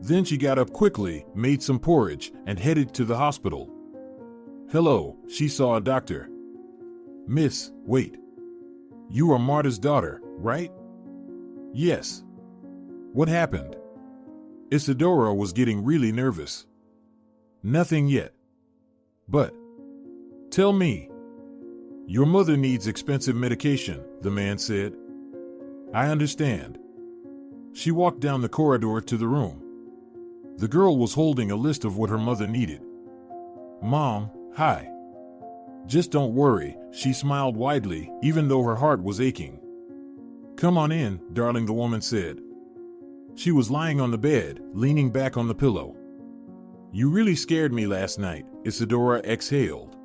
Then she got up quickly, made some porridge, and headed to the hospital. Hello, she saw a doctor. Miss, wait. You are Marta's daughter, right? Yes. What happened? Isidora was getting really nervous. Nothing yet. But, tell me. Your mother needs expensive medication, the man said. I understand. She walked down the corridor to the room. The girl was holding a list of what her mother needed. Mom, hi. Just don't worry, she smiled widely, even though her heart was aching. Come on in, darling, the woman said. She was lying on the bed, leaning back on the pillow. You really scared me last night, Isidora exhaled.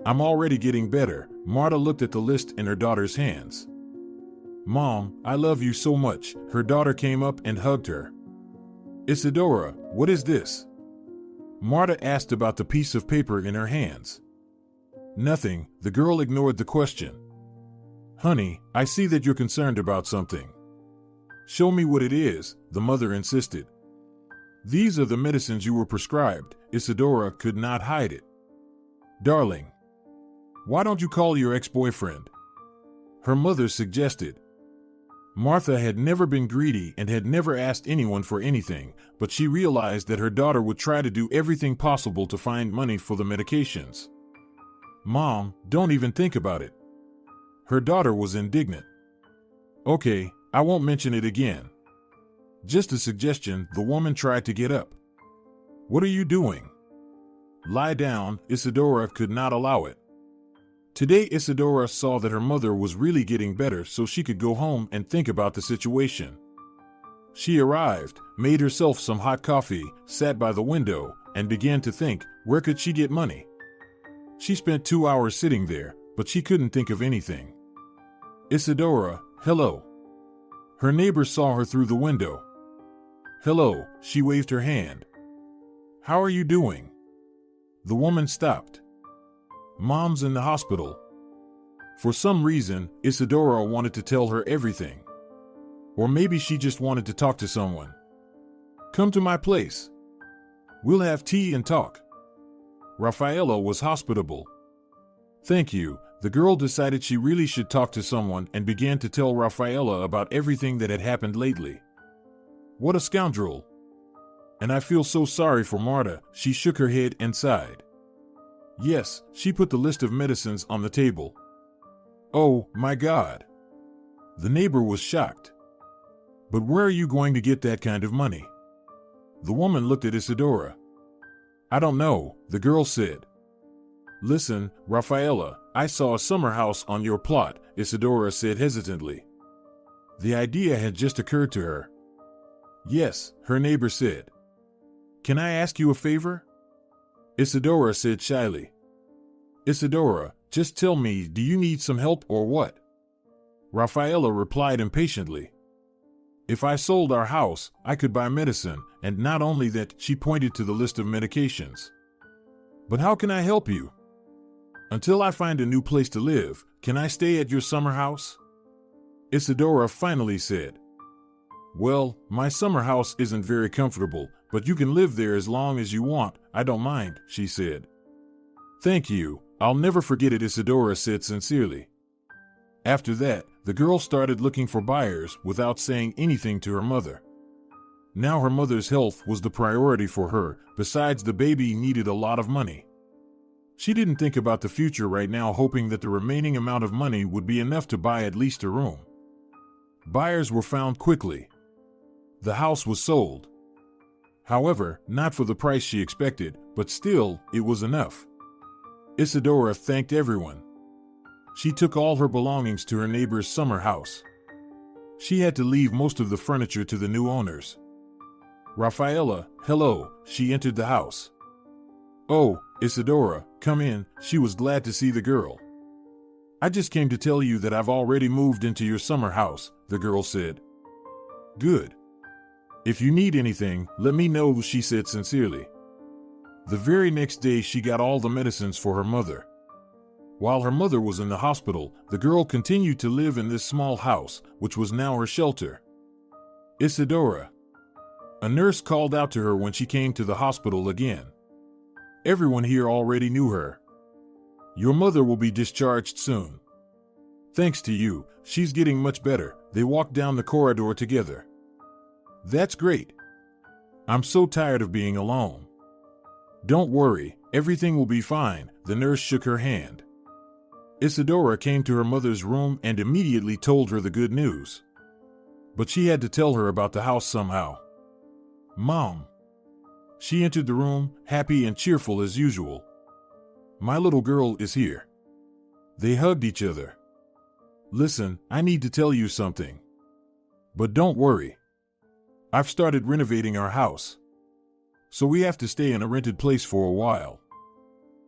I'm already getting better, Marta looked at the list in her daughter's hands. Mom, I love you so much, her daughter came up and hugged her. Isidora, what is this? Marta asked about the piece of paper in her hands. Nothing, the girl ignored the question. Honey, I see that you're concerned about something. Show me what it is, the mother insisted. These are the medicines you were prescribed, Isidora could not hide it. Darling, why don't you call your ex-boyfriend? Her mother suggested. Martha had never been greedy and had never asked anyone for anything, but she realized that her daughter would try to do everything possible to find money for the medications. Mom, don't even think about it. Her daughter was indignant. Okay, I won't mention it again. Just a suggestion, the woman tried to get up. What are you doing? Lie down, Isidora could not allow it. Today Isidora saw that her mother was really getting better, so she could go home and think about the situation. She arrived, made herself some hot coffee, sat by the window, and began to think, where could she get money? She spent 2 hours sitting there, but she couldn't think of anything. Isidora, hello. Her neighbor saw her through the window. Hello, she waved her hand. How are you doing? The woman stopped. Mom's in the hospital. For some reason, Isidora wanted to tell her everything. Or maybe she just wanted to talk to someone. Come to my place. We'll have tea and talk. Rafaela was hospitable. Thank you. The girl decided she really should talk to someone and began to tell Rafaela about everything that had happened lately. What a scoundrel. And I feel so sorry for Marta, she shook her head and sighed. Yes, she put the list of medicines on the table. Oh, my God. The neighbor was shocked. But where are you going to get that kind of money? The woman looked at Isidora. I don't know, the girl said. Listen, Rafaela, I saw a summer house on your plot, Isidora said hesitantly. The idea had just occurred to her. Yes, her neighbor said. Can I ask you a favor? Isidora said shyly. Isidora, just tell me, do you need some help or what? Rafaela replied impatiently. If I sold our house, I could buy medicine, and not only that, she pointed to the list of medications. But how can I help you? Until I find a new place to live, can I stay at your summer house? Isidora finally said. Well, my summer house isn't very comfortable, but you can live there as long as you want. I don't mind, she said. Thank you. I'll never forget it, Isidora said sincerely. After that, the girl started looking for buyers without saying anything to her mother. Now her mother's health was the priority for her, besides the baby needed a lot of money. She didn't think about the future right now, hoping that the remaining amount of money would be enough to buy at least a room. Buyers were found quickly. The house was sold. However, not for the price she expected, but still, it was enough. Isidora thanked everyone. She took all her belongings to her neighbor's summer house. She had to leave most of the furniture to the new owners. Rafaela, hello, she entered the house. Oh, Isidora, come in, she was glad to see the girl. I just came to tell you that I've already moved into your summer house, the girl said. Good. If you need anything, let me know, she said sincerely. The very next day she got all the medicines for her mother. While her mother was in the hospital, the girl continued to live in this small house, which was now her shelter. Isidora. A nurse called out to her when she came to the hospital again. Everyone here already knew her. Your mother will be discharged soon. Thanks to you, she's getting much better. They walked down the corridor together. That's great. I'm so tired of being alone. Don't worry, everything will be fine, the nurse shook her hand. Isidora came to her mother's room and immediately told her the good news. But she had to tell her about the house somehow. Mom. She entered the room, happy and cheerful as usual. My little girl is here. They hugged each other. Listen, I need to tell you something. But don't worry. I've started renovating our house. So we have to stay in a rented place for a while.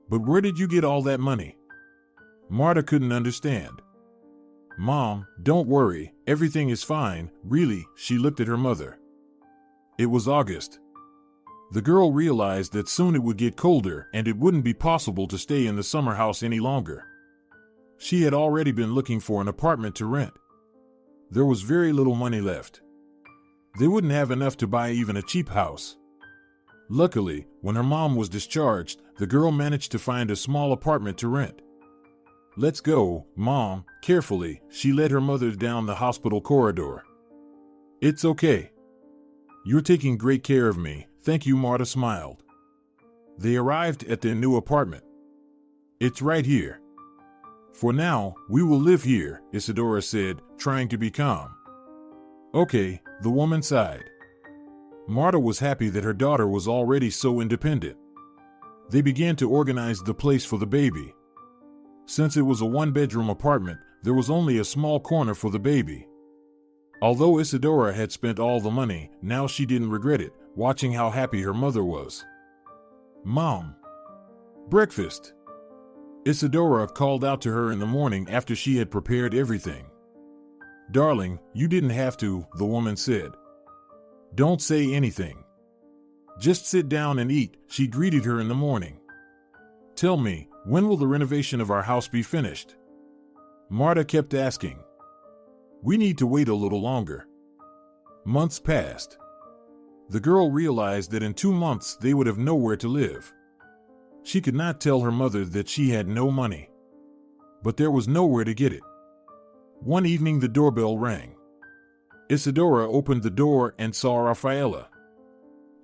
But where did you get all that money? Marta couldn't understand. Mom, don't worry, everything is fine, really, she looked at her mother. It was August. The girl realized that soon it would get colder and it wouldn't be possible to stay in the summer house any longer. She had already been looking for an apartment to rent. There was very little money left. They wouldn't have enough to buy even a cheap house. Luckily, when her mom was discharged, the girl managed to find a small apartment to rent. Let's go, Mom, carefully, she led her mother down the hospital corridor. It's okay. You're taking great care of me, thank you, Marta smiled. They arrived at their new apartment. It's right here. For now, we will live here, Isidora said, trying to be calm. Okay, the woman sighed. Marta was happy that her daughter was already so independent. They began to organize the place for the baby. Since it was a one-bedroom apartment, there was only a small corner for the baby. Although Isidora had spent all the money, now she didn't regret it, watching how happy her mother was. Mom. Breakfast. Isidora called out to her in the morning after she had prepared everything. Darling, you didn't have to, the woman said. Don't say anything. Just sit down and eat, she greeted her in the morning. Tell me, when will the renovation of our house be finished? Marta kept asking. We need to wait a little longer. Months passed. The girl realized that in 2 months they would have nowhere to live. She could not tell her mother that she had no money. But there was nowhere to get it. One evening the doorbell rang. Isidora opened the door and saw Rafaela.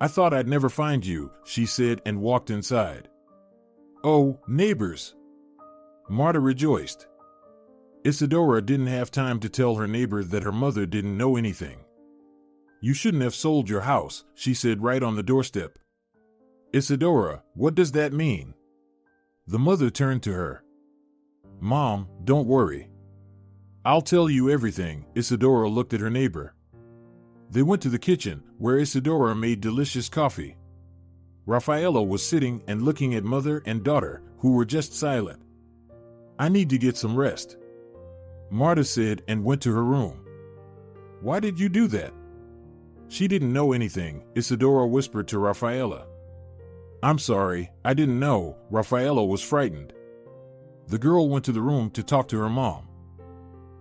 I thought I'd never find you, she said and walked inside. Oh, neighbors! Marta rejoiced. Isidora didn't have time to tell her neighbor that her mother didn't know anything. You shouldn't have sold your house, she said right on the doorstep. Isidora, what does that mean? The mother turned to her. Mom, don't worry. I'll tell you everything, Isidora looked at her neighbor. They went to the kitchen, where Isidora made delicious coffee. Rafaela was sitting and looking at mother and daughter, who were just silent. "I need to get some rest," Marta said and went to her room. "Why did you do that?" "She didn't know anything," Isidora whispered to Rafaela. "I'm sorry, I didn't know." Rafaela was frightened. The girl went to the room to talk to her mom.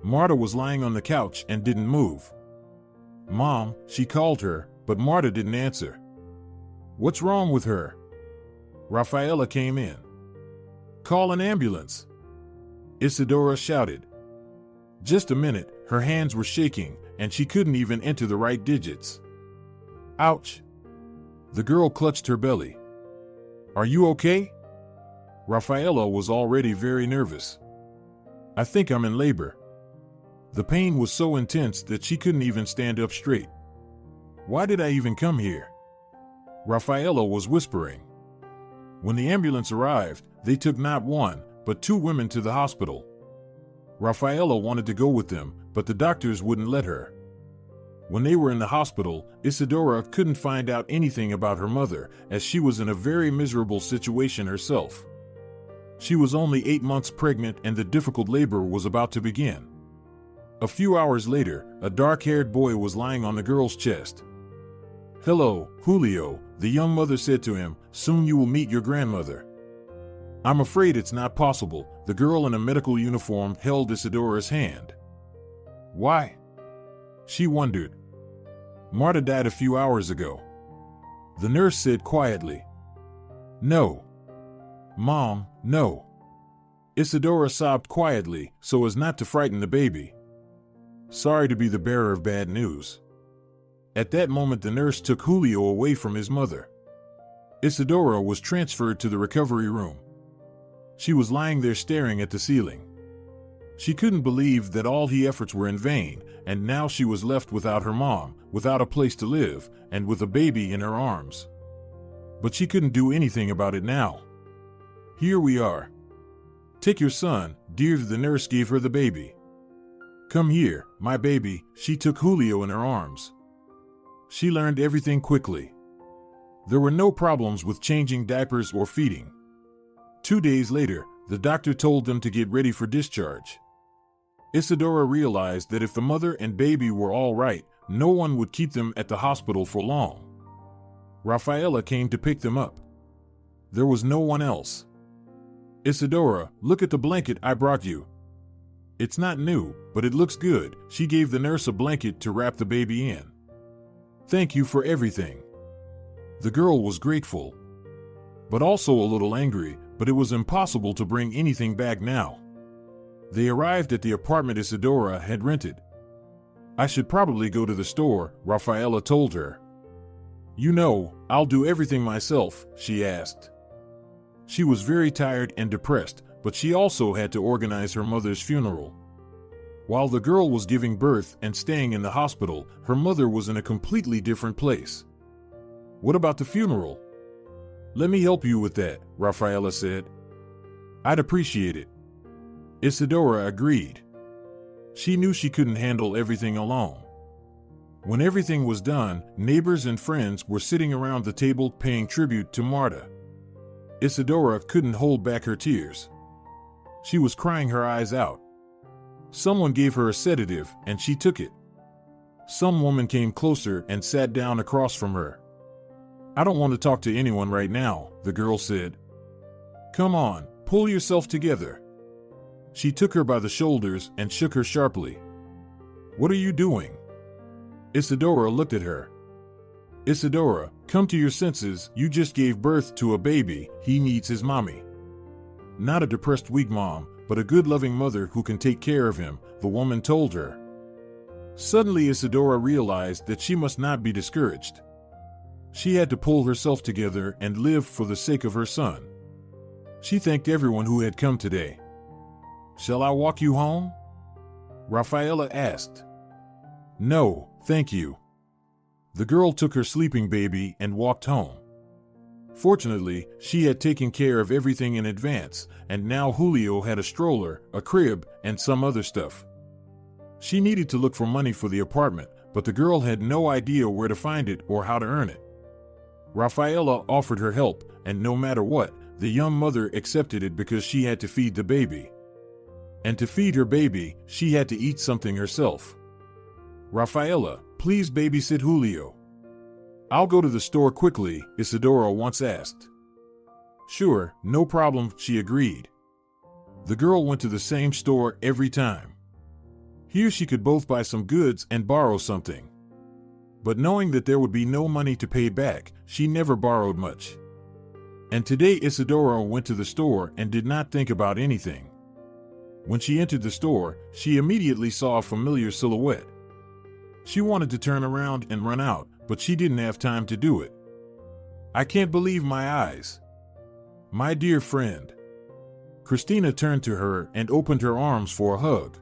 Marta was lying on the couch and didn't move. "Mom," she called her, but Marta didn't answer. "What's wrong with her?" Rafaela came in. "Call an ambulance," Isidora shouted. Just a minute, her hands were shaking, and she couldn't even enter the right digits. "Ouch." The girl clutched her belly. "Are you okay?" Rafaela was already very nervous. "I think I'm in labor." The pain was so intense that she couldn't even stand up straight. "Why did I even come here?" Rafaela was whispering. When the ambulance arrived, they took not one, but 2 women to the hospital. Rafaela wanted to go with them, but the doctors wouldn't let her. When they were in the hospital, Isidora couldn't find out anything about her mother, as she was in a very miserable situation herself. She was only 8 months pregnant and the difficult labor was about to begin. A few hours later, a dark-haired boy was lying on the girl's chest. "Hello, Julio," the young mother said to him. "Soon you will meet your grandmother." "I'm afraid it's not possible." The girl in a medical uniform held Isidora's hand. "Why?" she wondered. "Marta died a few hours ago," the nurse said quietly. "No. Mom, no." Isidora sobbed quietly, so as not to frighten the baby. "Sorry to be the bearer of bad news." At that moment, the nurse took Julio away from his mother. Isidora was transferred to the recovery room. She was lying there staring at the ceiling. She couldn't believe that all her efforts were in vain, and now she was left without her mom, without a place to live, and with a baby in her arms. But she couldn't do anything about it now. "Here we are. Take your son, dear." The nurse gave her the baby. "Come here, my baby." She took Julio in her arms. She learned everything quickly. There were no problems with changing diapers or feeding. 2 days later, the doctor told them to get ready for discharge. Isidora realized that if the mother and baby were all right, no one would keep them at the hospital for long. Rafaela came to pick them up. There was no one else. "Isidora, look at the blanket I brought you. It's not new, but it looks good." She gave the nurse a blanket to wrap the baby in. "Thank you for everything." The girl was grateful, but also a little angry, but it was impossible to bring anything back now. They arrived at the apartment Isidora had rented. "I should probably go to the store," Rafaela told her. "You know, I'll do everything myself," she asked. She was very tired and depressed, but she also had to organize her mother's funeral. While the girl was giving birth and staying in the hospital, her mother was in a completely different place. "What about the funeral?" "Let me help you with that," Rafaela said. "I'd appreciate it." Isidora agreed. She knew she couldn't handle everything alone. When everything was done, neighbors and friends were sitting around the table paying tribute to Marta. Isidora couldn't hold back her tears. She was crying her eyes out. Someone gave her a sedative, and she took it. Some woman came closer and sat down across from her. "I don't want to talk to anyone right now," the girl said. "Come on, pull yourself together." She took her by the shoulders and shook her sharply. "What are you doing?" Isidora looked at her. "Isidora, come to your senses. You just gave birth to a baby. He needs his mommy. Not a depressed weak mom, but a good loving mother who can take care of him," the woman told her. Suddenly Isidora realized that she must not be discouraged. She had to pull herself together and live for the sake of her son. She thanked everyone who had come today. "Shall I walk you home?" Rafaela asked. "No, thank you." The girl took her sleeping baby and walked home. Fortunately, she had taken care of everything in advance, and now Julio had a stroller, a crib, and some other stuff. She needed to look for money for the apartment, but the girl had no idea where to find it or how to earn it. Rafaela offered her help, and no matter what, the young mother accepted it because she had to feed the baby. And to feed her baby, she had to eat something herself. Rafaela, please babysit Julio. I'll go to the store quickly, Isidora once asked. Sure, no problem, she agreed. The girl went to the same store every time. Here she could both buy some goods and borrow something. But knowing that there would be no money to pay back, she never borrowed much. And today Isidora went to the store and did not think about anything. When she entered the store, she immediately saw a familiar silhouette. She wanted to turn around and run out, but she didn't have time to do it. I can't believe my eyes. My dear friend. Cristina turned to her and opened her arms for a hug.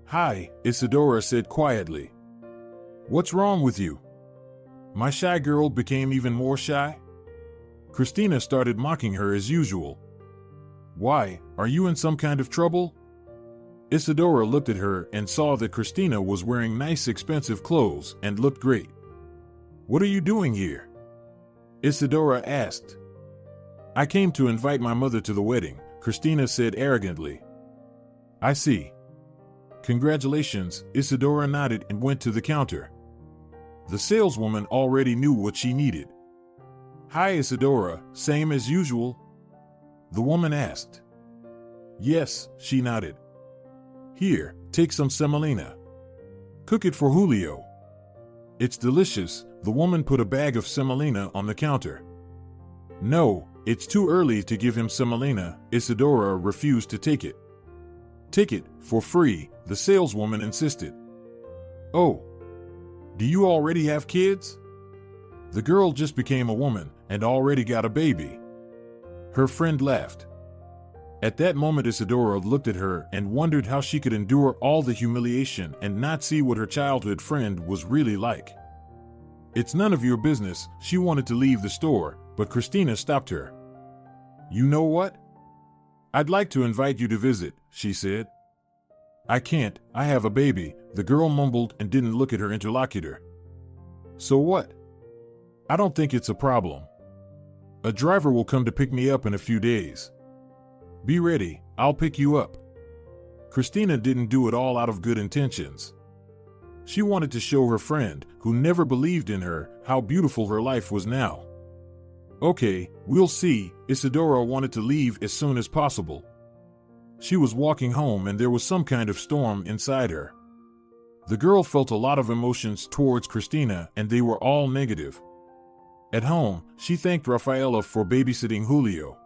Hi, Isidora said quietly. What's wrong with you? My shy girl became even more shy? Cristina started mocking her as usual. Why, are you in some kind of trouble? Isidora looked at her and saw that Cristina was wearing nice expensive clothes and looked great. What are you doing here? Isidora asked. I came to invite my mother to the wedding, Cristina said arrogantly. I see. Congratulations, Isidora nodded and went to the counter. The saleswoman already knew what she needed. Hi Isidora, same as usual? The woman asked. Yes, she nodded. Here, take some semolina. Cook it for Julio. It's delicious, the woman put a bag of semolina on the counter. No, it's too early to give him semolina, Isidora refused to take it. Take it, for free, the saleswoman insisted. Oh, do you already have kids? The girl just became a woman and already got a baby. Her friend laughed. At that moment Isidora looked at her and wondered how she could endure all the humiliation and not see what her childhood friend was really like. It's none of your business, she wanted to leave the store, but Cristina stopped her. You know what? I'd like to invite you to visit, she said. I can't, I have a baby, the girl mumbled and didn't look at her interlocutor. So what? I don't think it's a problem. A driver will come to pick me up in a few days. Be ready, I'll pick you up. Cristina didn't do it all out of good intentions. She wanted to show her friend, who never believed in her, how beautiful her life was now. Okay, we'll see, Isidora wanted to leave as soon as possible. She was walking home and there was some kind of storm inside her. The girl felt a lot of emotions towards Cristina and they were all negative. At home, she thanked Rafaela for babysitting Julio.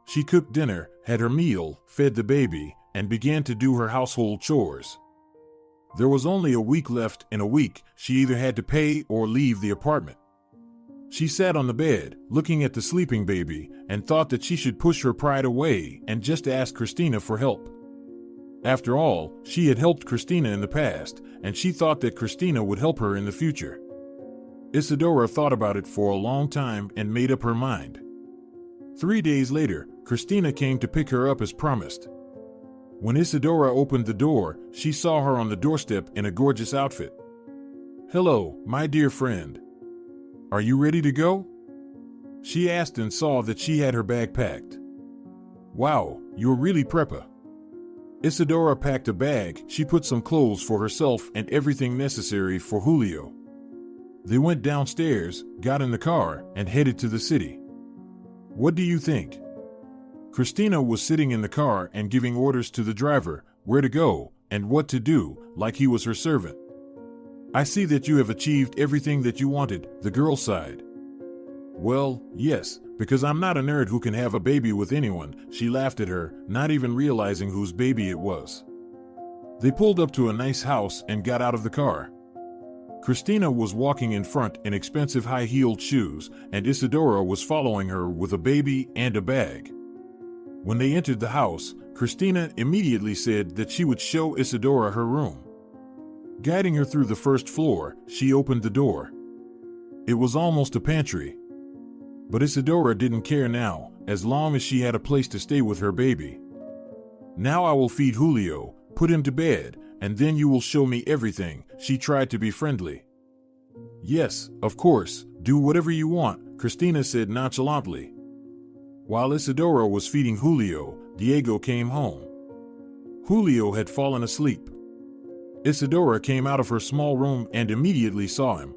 She cooked dinner, had her meal, fed the baby, and began to do her household chores. There was only a week left. In a week, she either had to pay or leave the apartment. She sat on the bed, looking at the sleeping baby, and thought that she should push her pride away and just ask Cristina for help. After all, she had helped Cristina in the past, and she thought that Cristina would help her in the future. Isidora thought about it for a long time and made up her mind. 3 days later, Cristina came to pick her up as promised. When Isidora opened the door, she saw her on the doorstep in a gorgeous outfit. Hello, my dear friend. Are you ready to go? She asked and saw that she had her bag packed. Wow, you're really prepper. Isidora packed a bag. She put some clothes for herself and everything necessary for Julio. They went downstairs, got in the car, and headed to the city. What do you think? Cristina was sitting in the car and giving orders to the driver where to go and what to do, like he was her servant. I see that you have achieved everything that you wanted, the girl sighed. Well, yes, because I'm not a nerd who can have a baby with anyone, she laughed at her, not even realizing whose baby it was. They pulled up to a nice house and got out of the car. Cristina was walking in front in expensive high-heeled shoes, and Isidora was following her with a baby and a bag. When they entered the house, Cristina immediately said that she would show Isidora her room. Guiding her through the first floor, she opened the door. It was almost a pantry. But Isidora didn't care now, as long as she had a place to stay with her baby. Now I will feed Julio, put him to bed, and then you will show me everything, she tried to be friendly. Yes, of course, do whatever you want, Cristina said nonchalantly. While Isidora was feeding Julio, Diego came home. Julio had fallen asleep. Isidora came out of her small room and immediately saw him.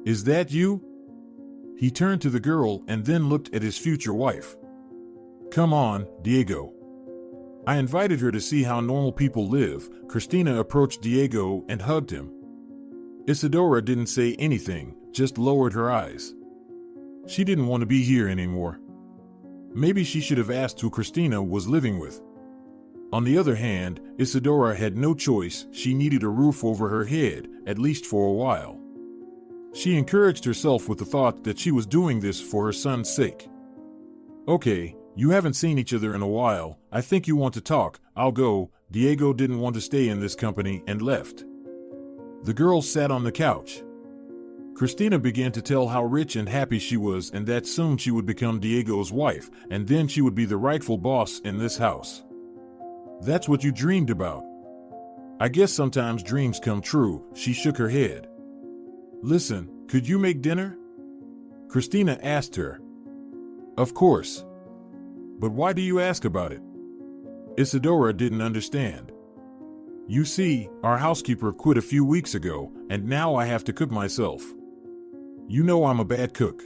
Is that you? He turned to the girl and then looked at his future wife. Come on, Diego. I invited her to see how normal people live. Cristina approached Diego and hugged him. Isidora didn't say anything, just lowered her eyes. She didn't want to be here anymore. Maybe she should have asked who Cristina was living with. On the other hand, Isidora had no choice. She needed a roof over her head, at least for a while. She encouraged herself with the thought that she was doing this for her son's sake. Okay, you haven't seen each other in a while. I think you want to talk. I'll go. Diego didn't want to stay in this company and left. The girl sat on the couch. Cristina began to tell how rich and happy she was and that soon she would become Diego's wife, and then she would be the rightful boss in this house. That's what you dreamed about. I guess sometimes dreams come true. She shook her head. Listen, could you make dinner? Cristina asked her. Of course. But why do you ask about it? Isidora didn't understand. You see, our housekeeper quit a few weeks ago, and now I have to cook myself. You know I'm a bad cook.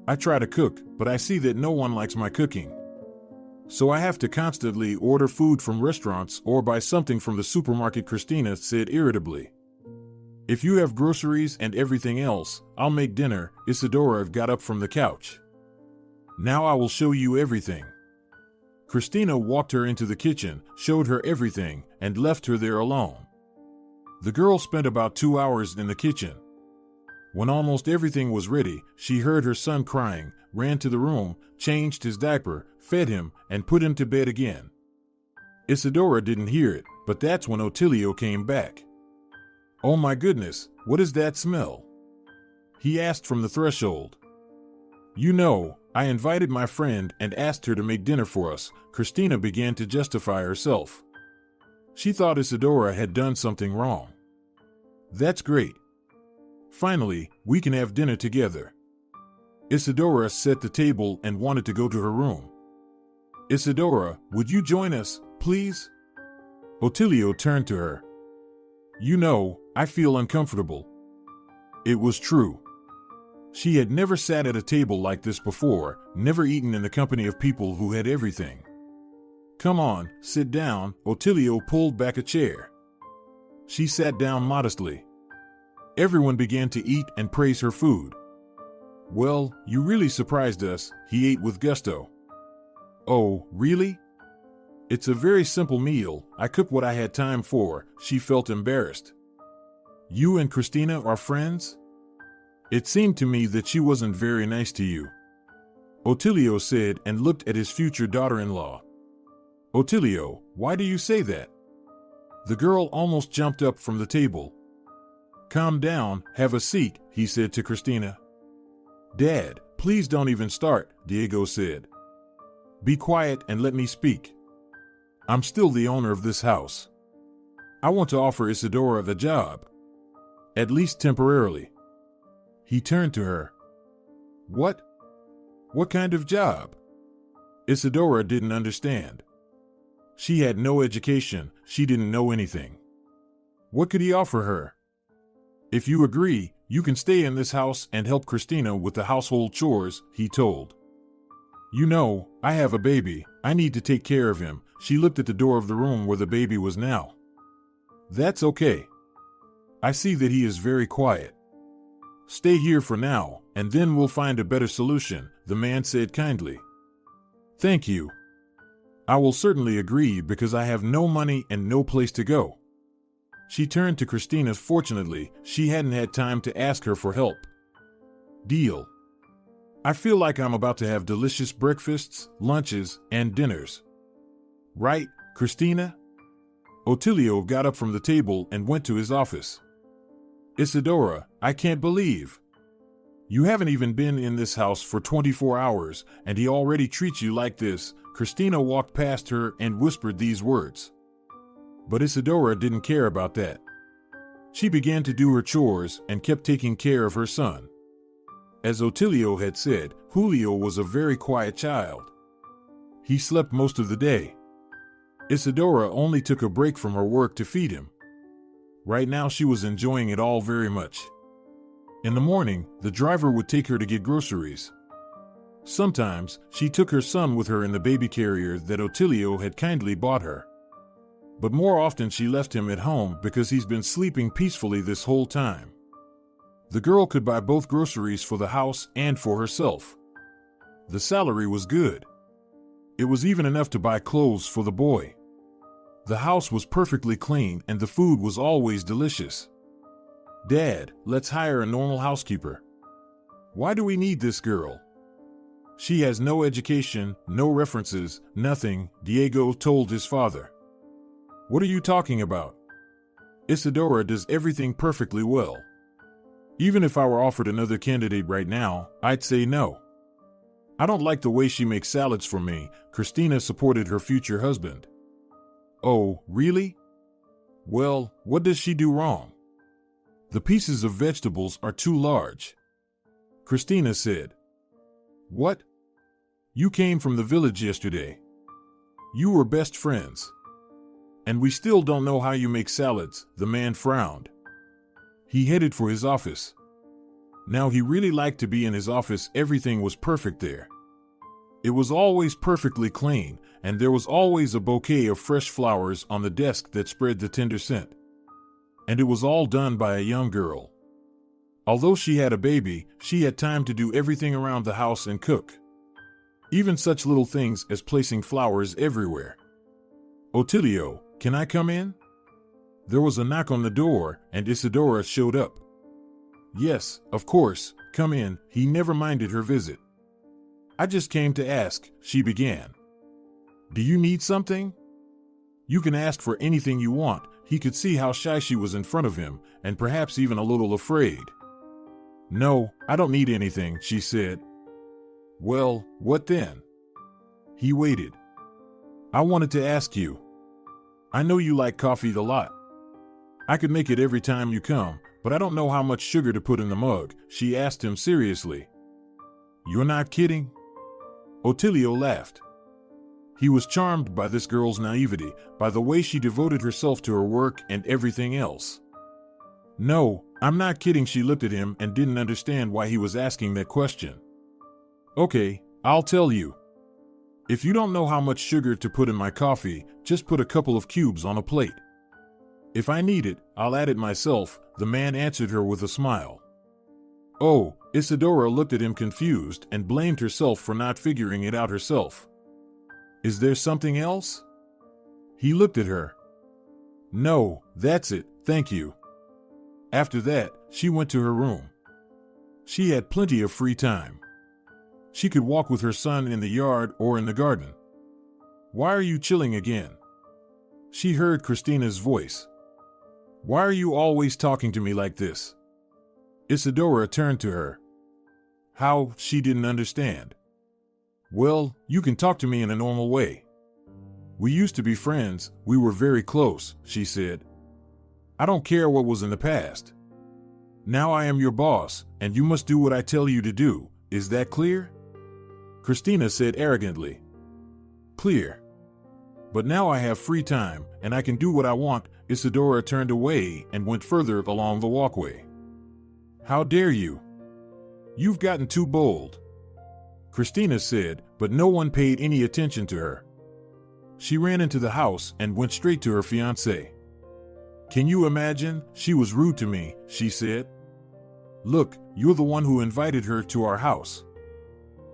I try to cook, but I see that no one likes my cooking. So I have to constantly order food from restaurants or buy something from the supermarket, Cristina said irritably. If you have groceries and everything else, I'll make dinner. Isidora got up from the couch. Now I will show you everything. Cristina walked her into the kitchen, showed her everything, and left her there alone. The girl spent about 2 hours in the kitchen. When almost everything was ready, she heard her son crying, ran to the room, changed his diaper, fed him, and put him to bed again. Isidora didn't hear it, but that's when Otilio came back. Oh my goodness, what is that smell? He asked from the threshold. You know, I invited my friend and asked her to make dinner for us. Cristina began to justify herself. She thought Isidora had done something wrong. That's great. Finally, we can have dinner together. Isidora set the table and wanted to go to her room. Isidora, would you join us, please? Otilio turned to her. You know, I feel uncomfortable. It was true. She had never sat at a table like this before, never eaten in the company of people who had everything. Come on, sit down. Otilio pulled back a chair. She sat down modestly. Everyone began to eat and praise her food. Well, you really surprised us, he ate with gusto. Oh, really? It's a very simple meal. I cooked what I had time for. She felt embarrassed. You and Cristina are friends? It seemed to me that she wasn't very nice to you. Otilio said and looked at his future daughter-in-law. Otilio, why do you say that? The girl almost jumped up from the table. Calm down, have a seat, he said to Cristina. Dad, please don't even start, Diego said. Be quiet and let me speak. I'm still the owner of this house. I want to offer Isidora the job. At least temporarily. He turned to her. What? What kind of job? Isidora didn't understand. She had no education, she didn't know anything. What could he offer her? If you agree, you can stay in this house and help Cristina with the household chores, he told. You know, I have a baby, I need to take care of him. She looked at the door of the room where the baby was now. That's okay. I see that he is very quiet. Stay here for now, and then we'll find a better solution, the man said kindly. Thank you. I will certainly agree because I have no money and no place to go. She turned to Cristina. Fortunately, she hadn't had time to ask her for help. Deal. I feel like I'm about to have delicious breakfasts, lunches, and dinners. Right, Cristina? Otilio got up from the table and went to his office. Isidora, I can't believe. You haven't even been in this house for 24 hours, and he already treats you like this. Cristina walked past her and whispered these words. But Isidora didn't care about that. She began to do her chores and kept taking care of her son. As Otilio had said, Julio was a very quiet child. He slept most of the day. Isidora only took a break from her work to feed him. Right now she was enjoying it all very much. In the morning, the driver would take her to get groceries. Sometimes, she took her son with her in the baby carrier that Otilio had kindly bought her. But more often she left him at home because he's been sleeping peacefully this whole time. The girl could buy both groceries for the house and for herself. The salary was good. It was even enough to buy clothes for the boy. The house was perfectly clean and the food was always delicious. Dad, let's hire a normal housekeeper. Why do we need this girl? She has no education, no references, nothing, Diego told his father. What are you talking about? Isidora does everything perfectly well. Even if I were offered another candidate right now, I'd say no. I don't like the way she makes salads for me, Cristina supported her future husband. Oh, really? Well, what does she do wrong? The pieces of vegetables are too large. Cristina said. What? You came from the village yesterday. You were best friends. And we still don't know how you make salads, the man frowned. He headed for his office. Now he really liked to be in his office. Everything was perfect there. It was always perfectly clean, and there was always a bouquet of fresh flowers on the desk that spread the tender scent. And it was all done by a young girl. Although she had a baby, she had time to do everything around the house and cook. Even such little things as placing flowers everywhere. Otilio, can I come in? There was a knock on the door, and Isidora showed up. Yes, of course, come in, he never minded her visit. I just came to ask, she began. Do you need something? You can ask for anything you want. He could see how shy she was in front of him, and perhaps even a little afraid. No, I don't need anything, she said. Well, what then? He waited. I wanted to ask you. I know you like coffee a lot. I could make it every time you come, but I don't know how much sugar to put in the mug, she asked him seriously. You're not kidding? Otilio laughed. He was charmed by this girl's naivety, by the way she devoted herself to her work and everything else. No, I'm not kidding, she looked at him and didn't understand why he was asking that question. Okay, I'll tell you. If you don't know how much sugar to put in my coffee, just put a couple of cubes on a plate. If I need it, I'll add it myself, the man answered her with a smile. Oh, Isidora looked at him confused and blamed herself for not figuring it out herself. Is there something else? He looked at her. No, that's it, thank you. After that, she went to her room. She had plenty of free time. She could walk with her son in the yard or in the garden. Why are you chilling again? She heard Cristina's voice. Why are you always talking to me like this? Isidora turned to her. How, she didn't understand. Well, you can talk to me in a normal way. We used to be friends, we were very close, she said. I don't care what was in the past. Now I am your boss, and you must do what I tell you to do, is that clear? Cristina said arrogantly. Clear. But now I have free time, and I can do what I want. Isidora turned away and went further along the walkway. How dare you? You've gotten too bold. Cristina said, but no one paid any attention to her. She ran into the house and went straight to her fiancé. Can you imagine? She was rude to me, she said. Look, you're the one who invited her to our house.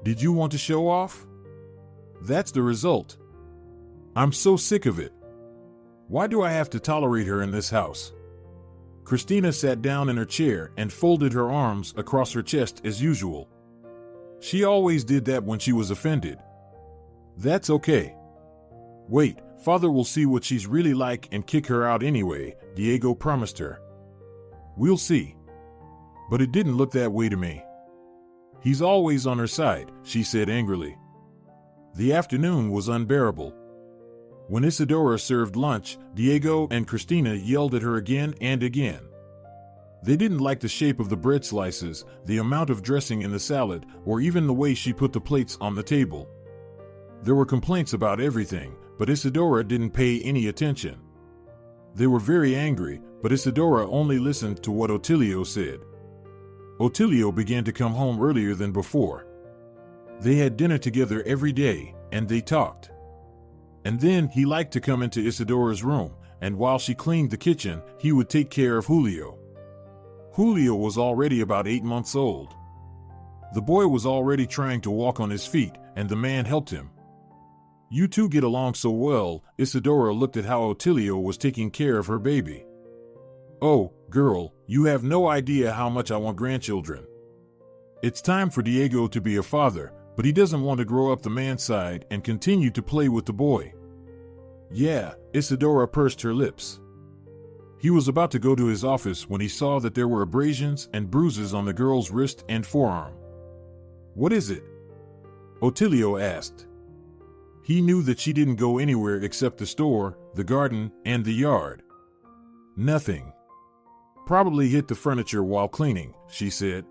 Did you want to show off? That's the result. I'm so sick of it. Why do I have to tolerate her in this house? Cristina sat down in her chair and folded her arms across her chest as usual. She always did that when she was offended. That's okay. Wait, Father will see what she's really like and kick her out anyway, Diego promised her. We'll see. But it didn't look that way to me. He's always on her side, she said angrily. The afternoon was unbearable. When Isidora served lunch, Diego and Cristina yelled at her again and again. They didn't like the shape of the bread slices, the amount of dressing in the salad, or even the way she put the plates on the table. There were complaints about everything, but Isidora didn't pay any attention. They were very angry, but Isidora only listened to what Otilio said. Otilio began to come home earlier than before. They had dinner together every day, and they talked. And then he liked to come into Isidora's room, and while she cleaned the kitchen, he would take care of Julio. Julio was already about 8 months old. The boy was already trying to walk on his feet, and the man helped him. "You two get along so well," Isidora looked at how Otilio was taking care of her baby. "Oh, girl, you have no idea how much I want grandchildren. It's time for Diego to be a father, but he doesn't want to grow up the man's side and continue to play with the boy." "Yeah," Isidora pursed her lips. He was about to go to his office when he saw that there were abrasions and bruises on the girl's wrist and forearm. "What is it?" Otilio asked. He knew that she didn't go anywhere except the store, the garden, and the yard. "Nothing. Probably hit the furniture while cleaning," she said.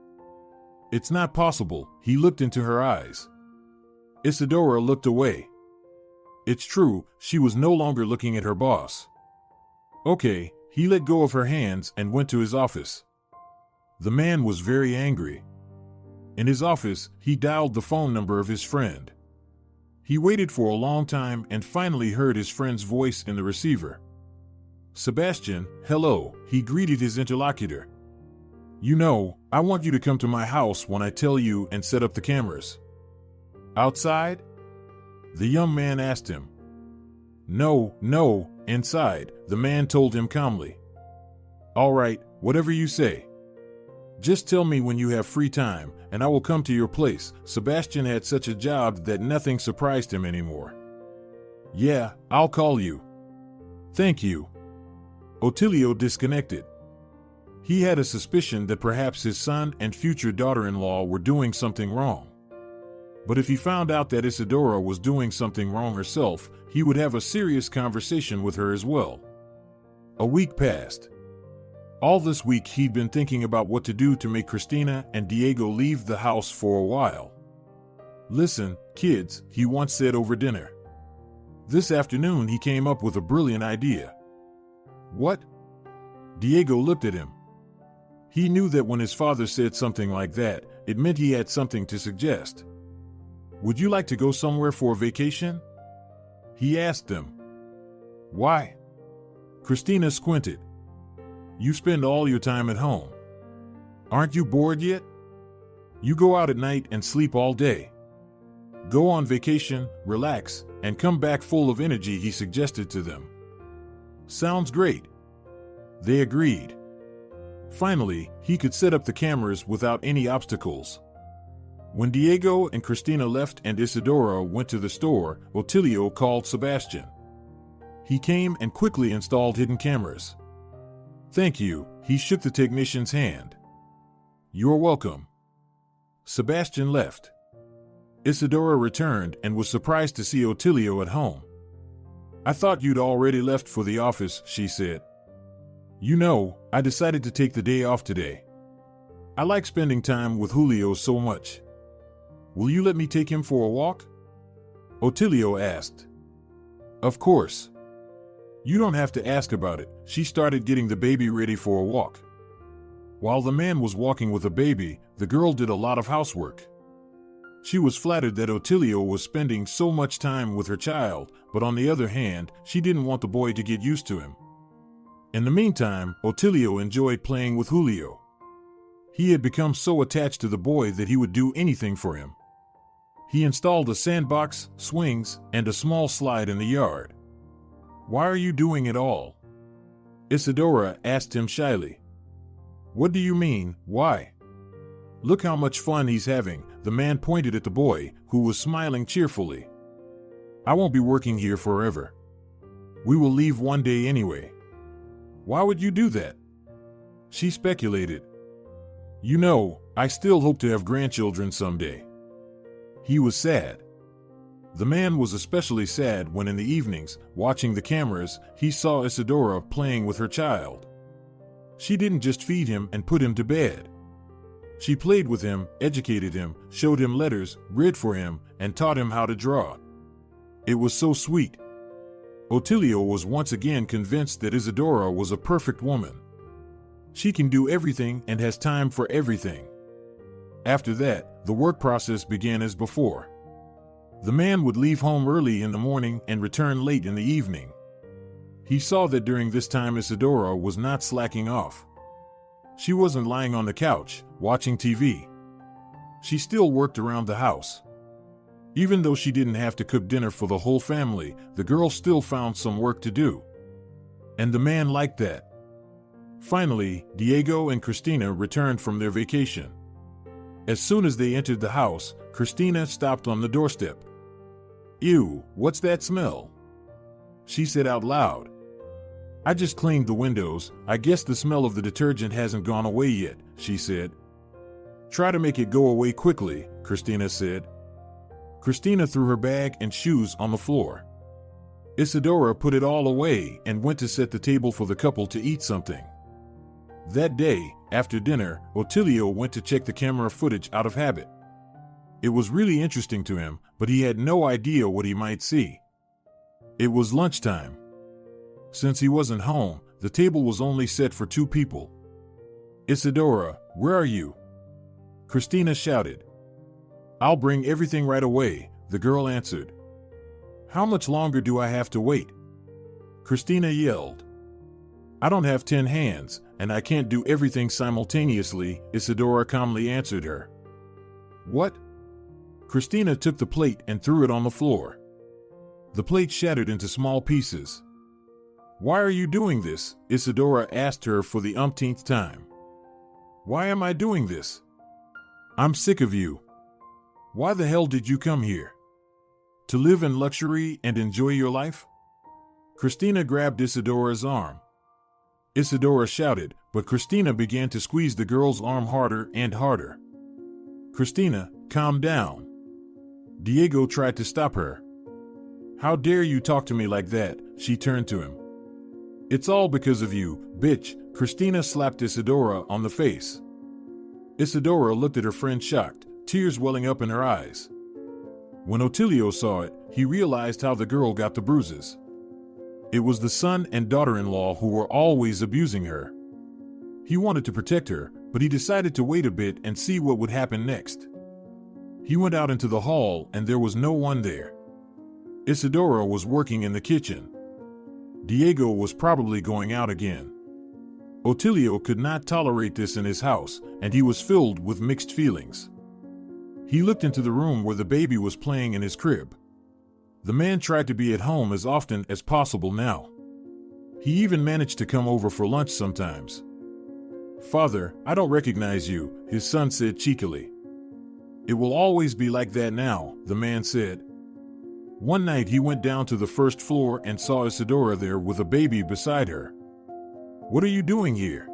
"It's not possible." He looked into her eyes. Isidora looked away. It's true, she was no longer looking at her boss. "Okay." He let go of her hands and went to his office. The man was very angry. In his office, he dialed the phone number of his friend. He waited for a long time and finally heard his friend's voice in the receiver. "Sebastian, hello," he greeted his interlocutor. "You know, I want you to come to my house when I tell you and set up the cameras." "Outside?" the young man asked him. No, inside," the man told him calmly. "All right, whatever you say. Just tell me when you have free time, and I will come to your place." Sebastian had such a job that nothing surprised him anymore. "Yeah, I'll call you." "Thank you." Otilio disconnected. He had a suspicion that perhaps his son and future daughter-in-law were doing something wrong. But if he found out that Isidora was doing something wrong herself, he would have a serious conversation with her as well. A week passed. All this week he'd been thinking about what to do to make Cristina and Diego leave the house for a while. "Listen, kids," he once said over dinner. This afternoon he came up with a brilliant idea. "What?" Diego looked at him. He knew that when his father said something like that, it meant he had something to suggest. "Would you like to go somewhere for a vacation?" he asked them. "Why?" Cristina squinted. "You spend all your time at home. Aren't you bored yet? You go out at night and sleep all day. Go on vacation, relax, and come back full of energy," he suggested to them. "Sounds great." They agreed. Finally, he could set up the cameras without any obstacles. When Diego and Cristina left and Isidora went to the store, Otilio called Sebastian. He came and quickly installed hidden cameras. "Thank you," he shook the technician's hand. "You're welcome." Sebastian left. Isidora returned and was surprised to see Otilio at home. "I thought you'd already left for the office," she said. "You know, I decided to take the day off today. I like spending time with Julio so much. Will you let me take him for a walk?" Otilio asked. "Of course. You don't have to ask about it." She started getting the baby ready for a walk. While the man was walking with the baby, the girl did a lot of housework. She was flattered that Otilio was spending so much time with her child, but on the other hand, she didn't want the boy to get used to him. In the meantime, Otilio enjoyed playing with Julio. He had become so attached to the boy that he would do anything for him. He installed a sandbox, swings, and a small slide in the yard. "Why are you doing it all?" Isidora asked him shyly. "What do you mean, why?" "Look how much fun he's having," the man pointed at the boy, who was smiling cheerfully. "I won't be working here forever. We will leave one day anyway." "Why would you do that?" She speculated. "You know, I still hope to have grandchildren someday." He was sad. The man was especially sad when in the evenings, watching the cameras, he saw Isidora playing with her child. She didn't just feed him and put him to bed. She played with him, educated him, showed him letters, read for him, and taught him how to draw. It was so sweet. Otilio was once again convinced that Isidora was a perfect woman. She can do everything and has time for everything. After that, the work process began as before. The man would leave home early in the morning and return late in the evening. He saw that during this time Isidora was not slacking off. She wasn't lying on the couch, watching TV. She still worked around the house. Even though she didn't have to cook dinner for the whole family, the girl still found some work to do. And the man liked that. Finally, Diego and Cristina returned from their vacation. As soon as they entered the house, Cristina stopped on the doorstep. "Ew, what's that smell?" she said out loud. "I just cleaned the windows. I guess the smell of the detergent hasn't gone away yet," she said. "Try to make it go away quickly," Cristina said. Cristina threw her bag and shoes on the floor. Isidora put it all away and went to set the table for the couple to eat something. That day, after dinner, Otilio went to check the camera footage out of habit. It was really interesting to him, but he had no idea what he might see. It was lunchtime. Since he wasn't home, the table was only set for 2 people. "Isidora, where are you?" Cristina shouted. "I'll bring everything right away," the girl answered. "How much longer do I have to wait?" Cristina yelled. "I don't have 10 hands, and I can't do everything simultaneously," Isidora calmly answered her. "What?" Cristina took the plate and threw it on the floor. The plate shattered into small pieces. "Why are you doing this?" Isidora asked her for the umpteenth time. "Why am I doing this? I'm sick of you. Why the hell did you come here? To live in luxury and enjoy your life?" Cristina grabbed Isidora's arm. Isidora shouted, but Cristina began to squeeze the girl's arm harder and harder. "Cristina, calm down." Diego tried to stop her. "How dare you talk to me like that?" She turned to him. "It's all because of you, bitch." Cristina slapped Isidora on the face. Isidora looked at her friend shocked, tears welling up in her eyes. When Otilio saw it, he realized how the girl got the bruises. It was the son and daughter-in-law who were always abusing her. He wanted to protect her, but he decided to wait a bit and see what would happen next. He went out into the hall and there was no one there. Isidora was working in the kitchen. Diego was probably going out again. Otilio could not tolerate this in his house, and he was filled with mixed feelings. He looked into the room where the baby was playing in his crib. The man tried to be at home as often as possible now. He even managed to come over for lunch sometimes. "Father, I don't recognize you," his son said cheekily. "It will always be like that now," the man said. One night he went down to the first floor and saw Isidora there with a baby beside her. "What are you doing here?"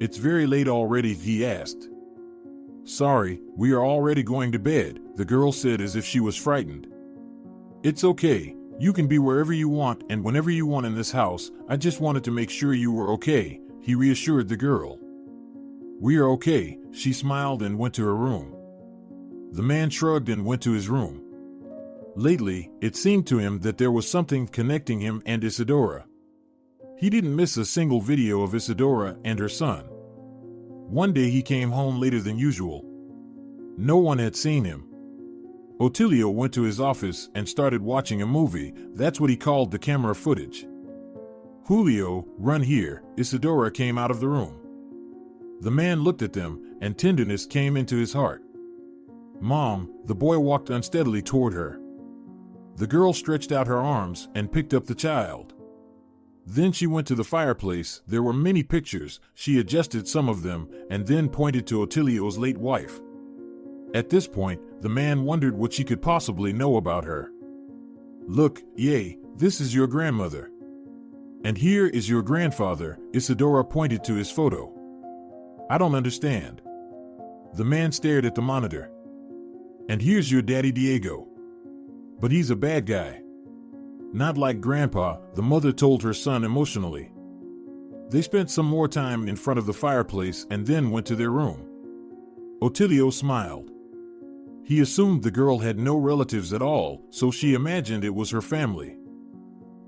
"It's very late already," he asked. "Sorry, we are already going to bed," the girl said as if she was frightened. "It's okay, you can be wherever you want and whenever you want in this house. I just wanted to make sure you were okay," he reassured the girl. "We are okay," she smiled and went to her room. The man shrugged and went to his room. Lately, it seemed to him that there was something connecting him and Isidora. He didn't miss a single video of Isidora and her son. One day he came home later than usual. No one had seen him. Otilio went to his office and started watching a movie. That's what he called the camera footage. "Julio, run here," Isidora came out of the room. The man looked at them, and tenderness came into his heart. "Mom," the boy walked unsteadily toward her. The girl stretched out her arms and picked up the child. Then she went to the fireplace. There were many pictures. She adjusted some of them and then pointed to Otilio's late wife. At this point, the man wondered what she could possibly know about her. "Look, this is your grandmother. And here is your grandfather," Isidora pointed to his photo. "I don't understand." The man stared at the monitor. "And here's your daddy Diego. But he's a bad guy. Not like Grandpa," the mother told her son emotionally. They spent some more time in front of the fireplace and then went to their room. Otilio smiled. He assumed the girl had no relatives at all, so she imagined it was her family.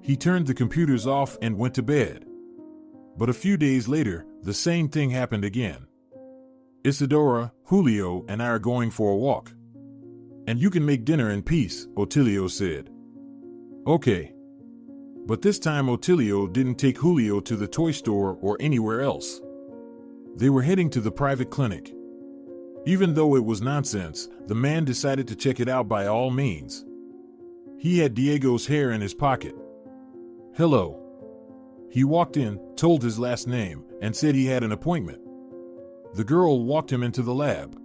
He turned the computers off and went to bed. But a few days later, the same thing happened again. Isidora, Julio, and I are going for a walk. And you can make dinner in peace, Otilio said. Okay. But this time Otilio didn't take Julio to the toy store or anywhere else. They were heading to the private clinic. Even though it was nonsense, the man decided to check it out by all means. He had Diego's hair in his pocket. Hello. He walked in, told his last name, and said he had an appointment. The girl walked him into the lab.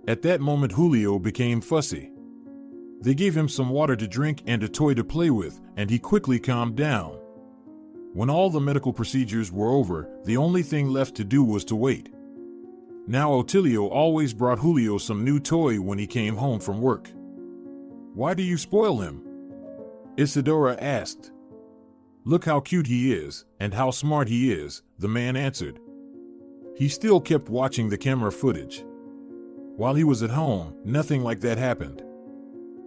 At that moment Julio became fussy. They gave him some water to drink and a toy to play with, and he quickly calmed down. When all the medical procedures were over, the only thing left to do was to wait. Now Otilio always brought Julio some new toy when he came home from work. Why do you spoil him? Isidora asked. Look how cute he is, and how smart he is, the man answered. He still kept watching the camera footage. While he was at home, nothing like that happened.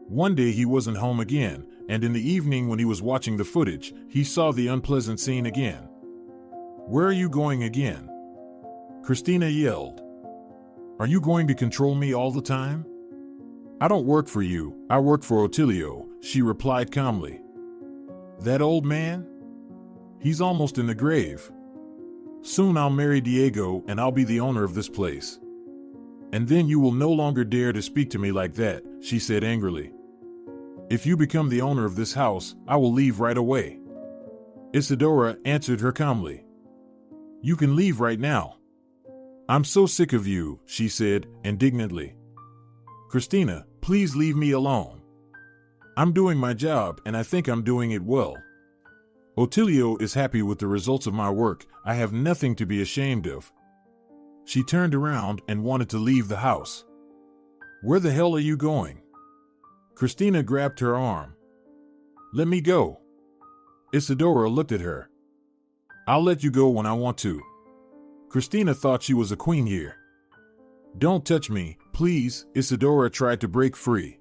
One day he wasn't home again, and in the evening when he was watching the footage, he saw the unpleasant scene again. Where are you going again? Cristina yelled. Are you going to control me all the time? I don't work for you, I work for Otilio, she replied calmly. That old man? He's almost in the grave. Soon I'll marry Diego and I'll be the owner of this place. And then you will no longer dare to speak to me like that, she said angrily. If you become the owner of this house, I will leave right away. Isidora answered her calmly. You can leave right now. I'm so sick of you, she said, indignantly. Cristina, please leave me alone. I'm doing my job and I think I'm doing it well. Otilio is happy with the results of my work. I have nothing to be ashamed of. She turned around and wanted to leave the house. Where the hell are you going? Cristina grabbed her arm. Let me go. Isidora looked at her. I'll let you go when I want to. Cristina thought she was a queen here. Don't touch me, please, Isidora tried to break free.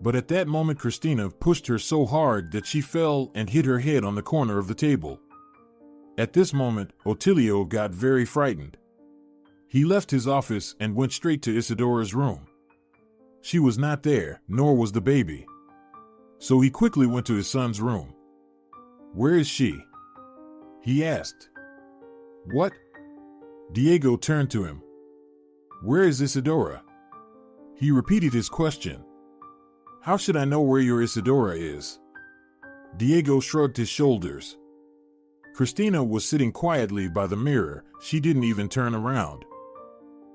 But at that moment Cristina pushed her so hard that she fell and hit her head on the corner of the table. At this moment, Otilio got very frightened. He left his office and went straight to Isidora's room. She was not there, nor was the baby. So he quickly went to his son's room. Where is she? He asked. What? Diego turned to him. Where is Isidora? He repeated his question. How should I know where your Isidora is? Diego shrugged his shoulders. Cristina was sitting quietly by the mirror. She didn't even turn around.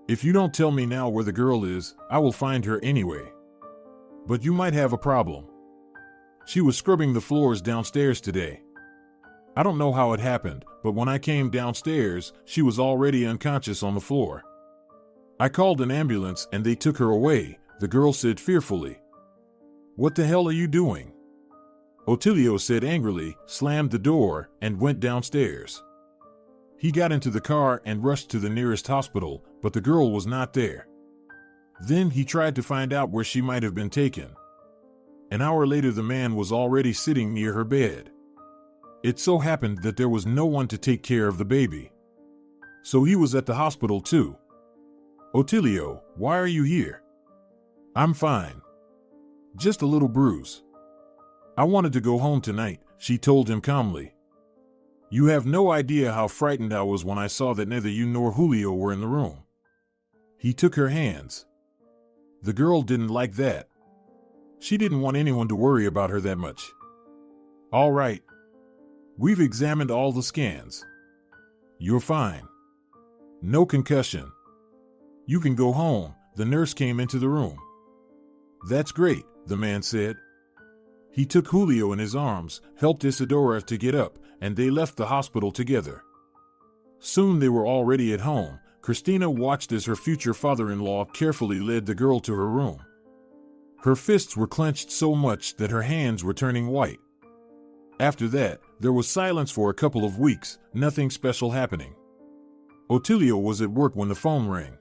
If you don't tell me now where the girl is, I will find her anyway. But you might have a problem. She was scrubbing the floors downstairs today. I don't know how it happened, but when I came downstairs, she was already unconscious on the floor. I called an ambulance and they took her away, the girl said fearfully. What the hell are you doing? Otilio said angrily, slammed the door, and went downstairs. He got into the car and rushed to the nearest hospital, but the girl was not there. Then he tried to find out where she might have been taken. An hour later the man was already sitting near her bed. It so happened that there was no one to take care of the baby. So he was at the hospital too. Otilio, why are you here? I'm fine. Just a little bruise. I wanted to go home tonight, she told him calmly. You have no idea how frightened I was when I saw that neither you nor Julio were in the room. He took her hands. The girl didn't like that. She didn't want anyone to worry about her that much. All right. We've examined all the scans. You're fine. No concussion. You can go home, the nurse came into the room. That's great, the man said. He took Julio in his arms, helped Isidora to get up, and they left the hospital together. Soon they were already at home. Cristina watched as her future father-in-law carefully led the girl to her room. Her fists were clenched so much that her hands were turning white. After that, There was silence for a couple of weeks, nothing special happening. Otilio was at work when the phone rang.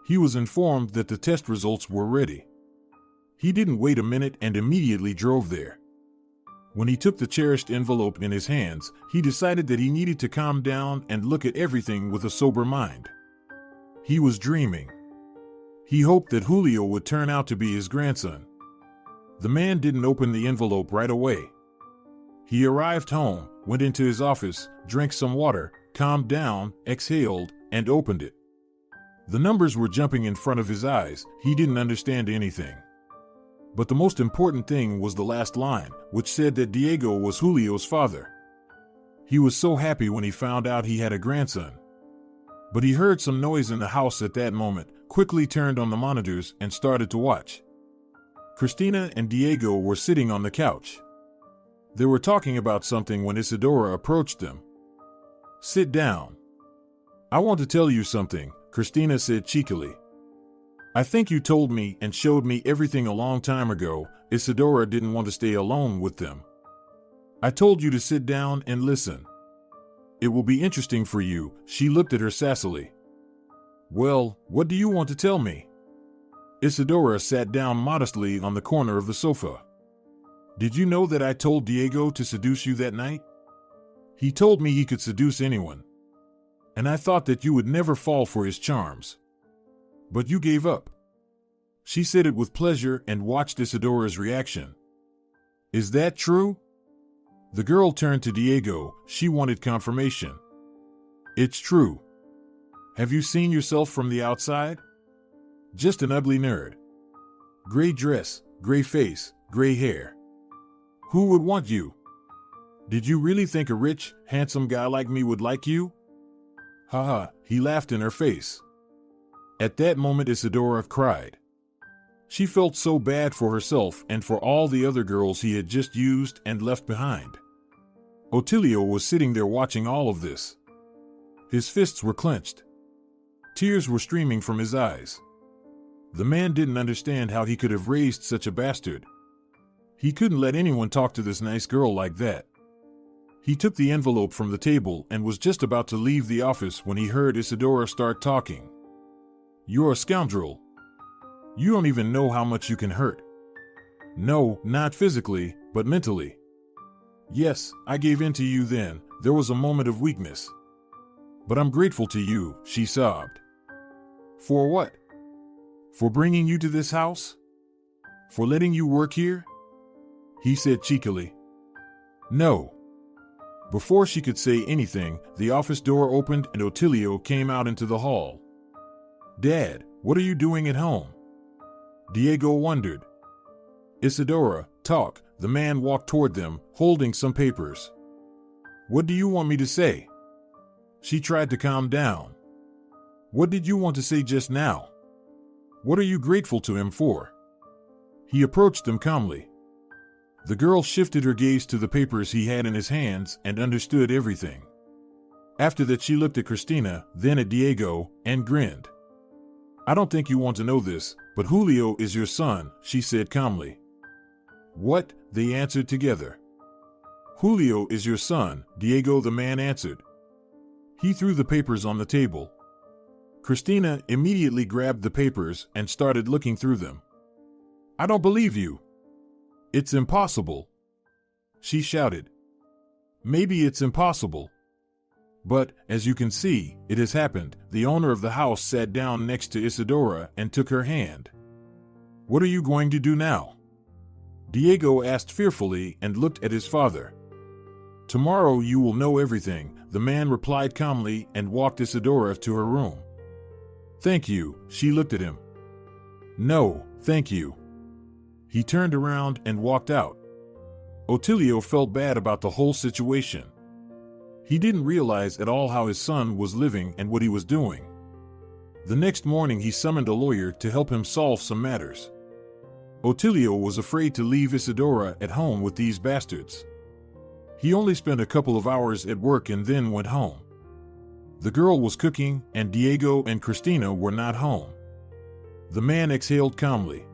He was informed that the test results were ready. He didn't wait a minute and immediately drove there. When he took the cherished envelope in his hands, he decided that he needed to calm down and look at everything with a sober mind. He was dreaming. He hoped that Julio would turn out to be his grandson. The man didn't open the envelope right away. He arrived home, went into his office, drank some water, calmed down, exhaled, and opened it. The numbers were jumping in front of his eyes. He didn't understand anything. But the most important thing was the last line, which said that Diego was Julio's father. He was so happy when he found out he had a grandson. But he heard some noise in the house at that moment, quickly turned on the monitors, and started to watch. Cristina and Diego were sitting on the couch. They were talking about something when Isidora approached them. "Sit down. I want to tell you something," Cristina said cheekily. "I think you told me and showed me everything a long time ago. Isidora didn't want to stay alone with them. I told you to sit down and listen. It will be interesting for you." She looked at her sassily. "Well, what do you want to tell me?" Isidora sat down modestly on the corner of the sofa. "Did you know that I told Diego to seduce you that night? He told me he could seduce anyone. And I thought that you would never fall for his charms. But you gave up." She said it with pleasure and watched Isidora's reaction. "Is that true?" The girl turned to Diego. She wanted confirmation. "It's true. Have you seen yourself from the outside? Just an ugly nerd. Gray dress, gray face, gray hair. Who would want you? Did you really think a rich, handsome guy like me would like you?" "Ha," he laughed in her face. At that moment Isidora cried. She felt so bad for herself and for all the other girls he had just used and left behind. Otilio was sitting there watching all of this. His fists were clenched. Tears were streaming from his eyes. The man didn't understand how he could have raised such a bastard. He couldn't let anyone talk to this nice girl like that. He took the envelope from the table and was just about to leave the office when he heard Isidora start talking. "You're a scoundrel. You don't even know how much you can hurt. No, not physically, but mentally. Yes, I gave in to you then. There was a moment of weakness. But I'm grateful to you," she sobbed. "For what? For bringing you to this house? For letting you work here?" He said cheekily. "No." Before she could say anything, the office door opened and Otilio came out into the hall. "Dad, what are you doing at home?" Diego wondered. "Isidora, talk." The man walked toward them, holding some papers. "What do you want me to say?" She tried to calm down. "What did you want to say just now? What are you grateful to him for?" He approached them calmly. The girl shifted her gaze to the papers he had in his hands and understood everything. After that she looked at Cristina, then at Diego, and grinned. "I don't think you want to know this, but Julio is your son," she said calmly. "What?" they answered together. "Julio is your son," Diego the man answered. He threw the papers on the table. Cristina immediately grabbed the papers and started looking through them. "I don't believe you. It's impossible," she shouted. "Maybe it's impossible. But, as you can see, it has happened." The owner of the house sat down next to Isidora and took her hand. "What are you going to do now?" Diego asked fearfully and looked at his father. "Tomorrow you will know everything," the man replied calmly and walked Isidora to her room. "Thank you," she looked at him. "No, thank you." He turned around and walked out. Otilio felt bad about the whole situation. He didn't realize at all how his son was living and what he was doing. The next morning he summoned a lawyer to help him solve some matters. Otilio was afraid to leave Isidora at home with these bastards. He only spent a couple of hours at work and then went home. The girl was cooking, and Diego and Cristina were not home. The man exhaled calmly.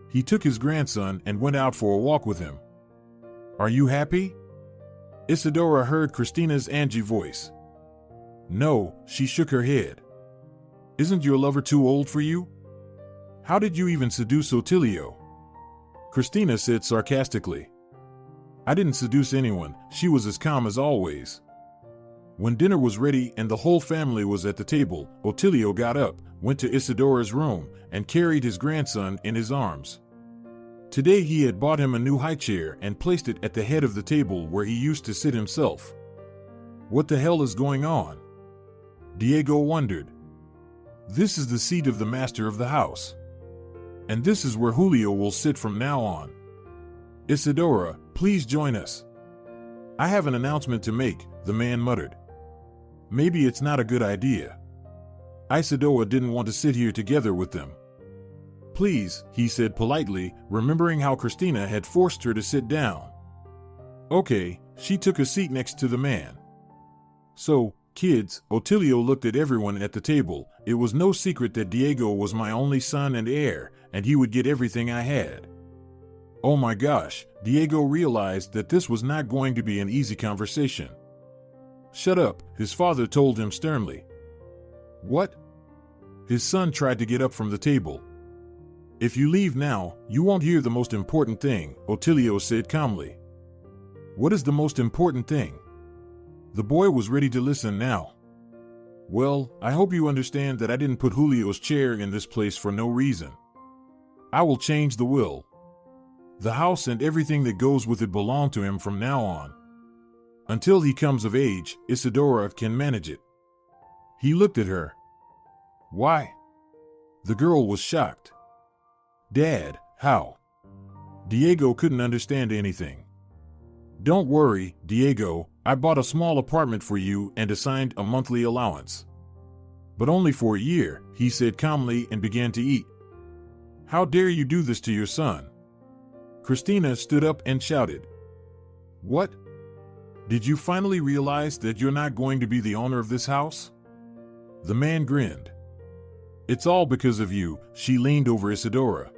He took his grandson and went out for a walk with him. "Are you happy?" Isidora heard Cristina's Angie voice. No, she shook her head. Isn't your lover too old for you? How did you even seduce Otilio? Cristina said sarcastically. I didn't seduce anyone, she was as calm as always. When dinner was ready and the whole family was at the table, Otilio got up, went to Isidora's room, and carried his grandson in his arms. Today he had bought him a new high chair and placed it at the head of the table where he used to sit himself. What the hell is going on? Diego wondered. This is the seat of the master of the house. And this is where Julio will sit from now on. Isidora, please join us. I have an announcement to make, the man muttered. Maybe it's not a good idea. Isidora didn't want to sit here together with them. Please, he said politely, remembering how Cristina had forced her to sit down. Okay, she took a seat next to the man. So, kids, Otilio looked at everyone at the table. It was no secret that Diego was my only son and heir, and he would get everything I had. Oh my gosh, Diego realized that this was not going to be an easy conversation. Shut up, his father told him sternly. What? His son tried to get up from the table. If you leave now, you won't hear the most important thing, Otilio said calmly. What is the most important thing? The boy was ready to listen now. Well, I hope you understand that I didn't put Julio's chair in this place for no reason. I will change the will. The house and everything that goes with it belong to him from now on. Until he comes of age, Isidora can manage it. He looked at her. Why? The girl was shocked. Dad, how? Diego couldn't understand anything. Don't worry, Diego, I bought a small apartment for you and assigned a monthly allowance. But only for a year, he said calmly and began to eat. How dare you do this to your son? Cristina stood up and shouted. What? Did you finally realize that you're not going to be the owner of this house? The man grinned. It's all because of you, she leaned over Isidora.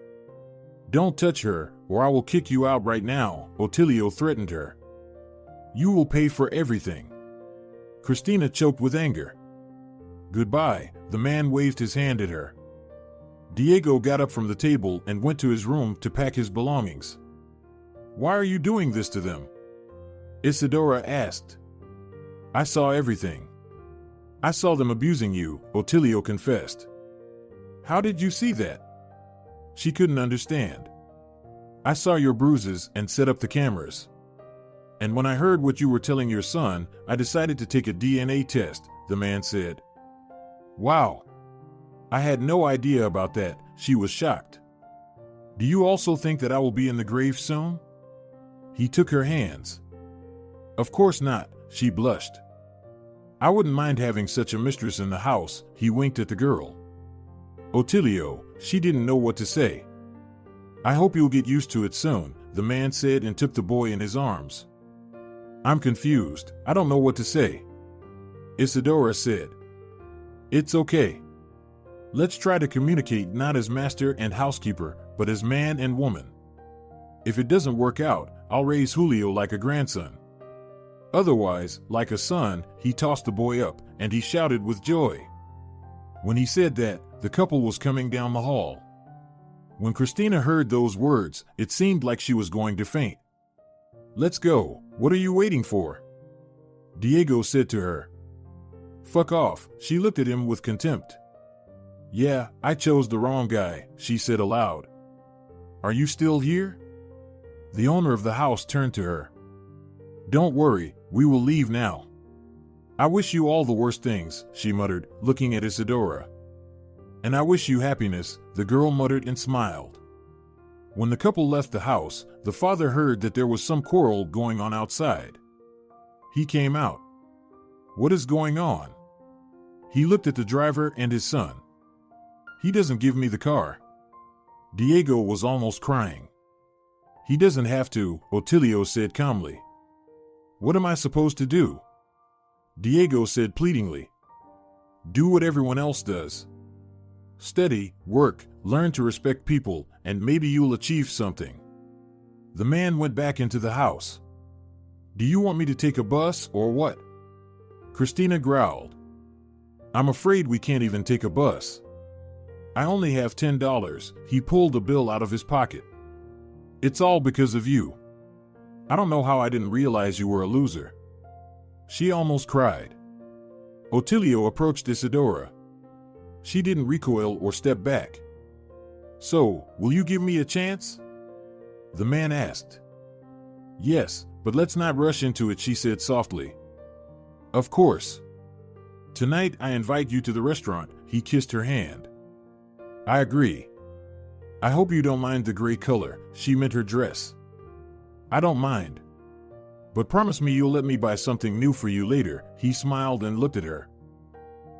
Don't touch her, or I will kick you out right now, Otilio threatened her. You will pay for everything. Cristina choked with anger. Goodbye, the man waved his hand at her. Diego got up from the table and went to his room to pack his belongings. Why are you doing this to them? Isidora asked. I saw everything. I saw them abusing you, Otilio confessed. How did you see that? She couldn't understand. I saw your bruises and set up the cameras. And when I heard what you were telling your son, I decided to take a DNA test, the man said. Wow. I had no idea about that, she was shocked. Do you also think that I will be in the grave soon? He took her hands. Of course not, she blushed. I wouldn't mind having such a mistress in the house, he winked at the girl. Otilio, she didn't know what to say. I hope you'll get used to it soon, the man said and took the boy in his arms. I'm confused, I don't know what to say. Isidora said. It's okay. Let's try to communicate not as master and housekeeper, but as man and woman. If it doesn't work out, I'll raise Julio like a grandson. Otherwise, like a son, he tossed the boy up, and he shouted with joy. When he said that, the couple was coming down the hall. When Cristina heard those words, it seemed like she was going to faint. Let's go, what are you waiting for? Diego said to her. Fuck off, she looked at him with contempt. Yeah, I chose the wrong guy, she said aloud. Are you still here? The owner of the house turned to her. Don't worry, we will leave now. I wish you all the worst things, she muttered, looking at Isidora. And I wish you happiness, the girl muttered and smiled. When the couple left the house, the father heard that there was some quarrel going on outside. He came out. What is going on? He looked at the driver and his son. He doesn't give me the car. Diego was almost crying. He doesn't have to, Otilio said calmly. What am I supposed to do? Diego said pleadingly. Do what everyone else does. Study, work, learn to respect people, and maybe you'll achieve something. The man went back into the house. Do you want me to take a bus or what? Cristina growled. I'm afraid we can't even take a bus. I only have $10. He pulled a bill out of his pocket. It's all because of you. I don't know how I didn't realize you were a loser. She almost cried. Otilio approached Isidora. She didn't recoil or step back. So, will you give me a chance? The man asked. Yes, but let's not rush into it, she said softly. Of course. Tonight I invite you to the restaurant. He kissed her hand. I agree. I hope you don't mind the gray color. She meant her dress. I don't mind. But promise me you'll let me buy something new for you later. He smiled and looked at her.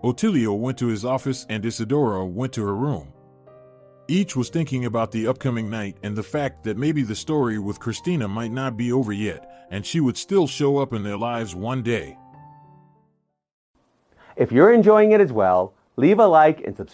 Otilio went to his office and Isidora went to her room. Each was thinking about the upcoming night and the fact that maybe the story with Cristina might not be over yet, and she would still show up in their lives one day. If you're enjoying it as well, leave a like and subscribe.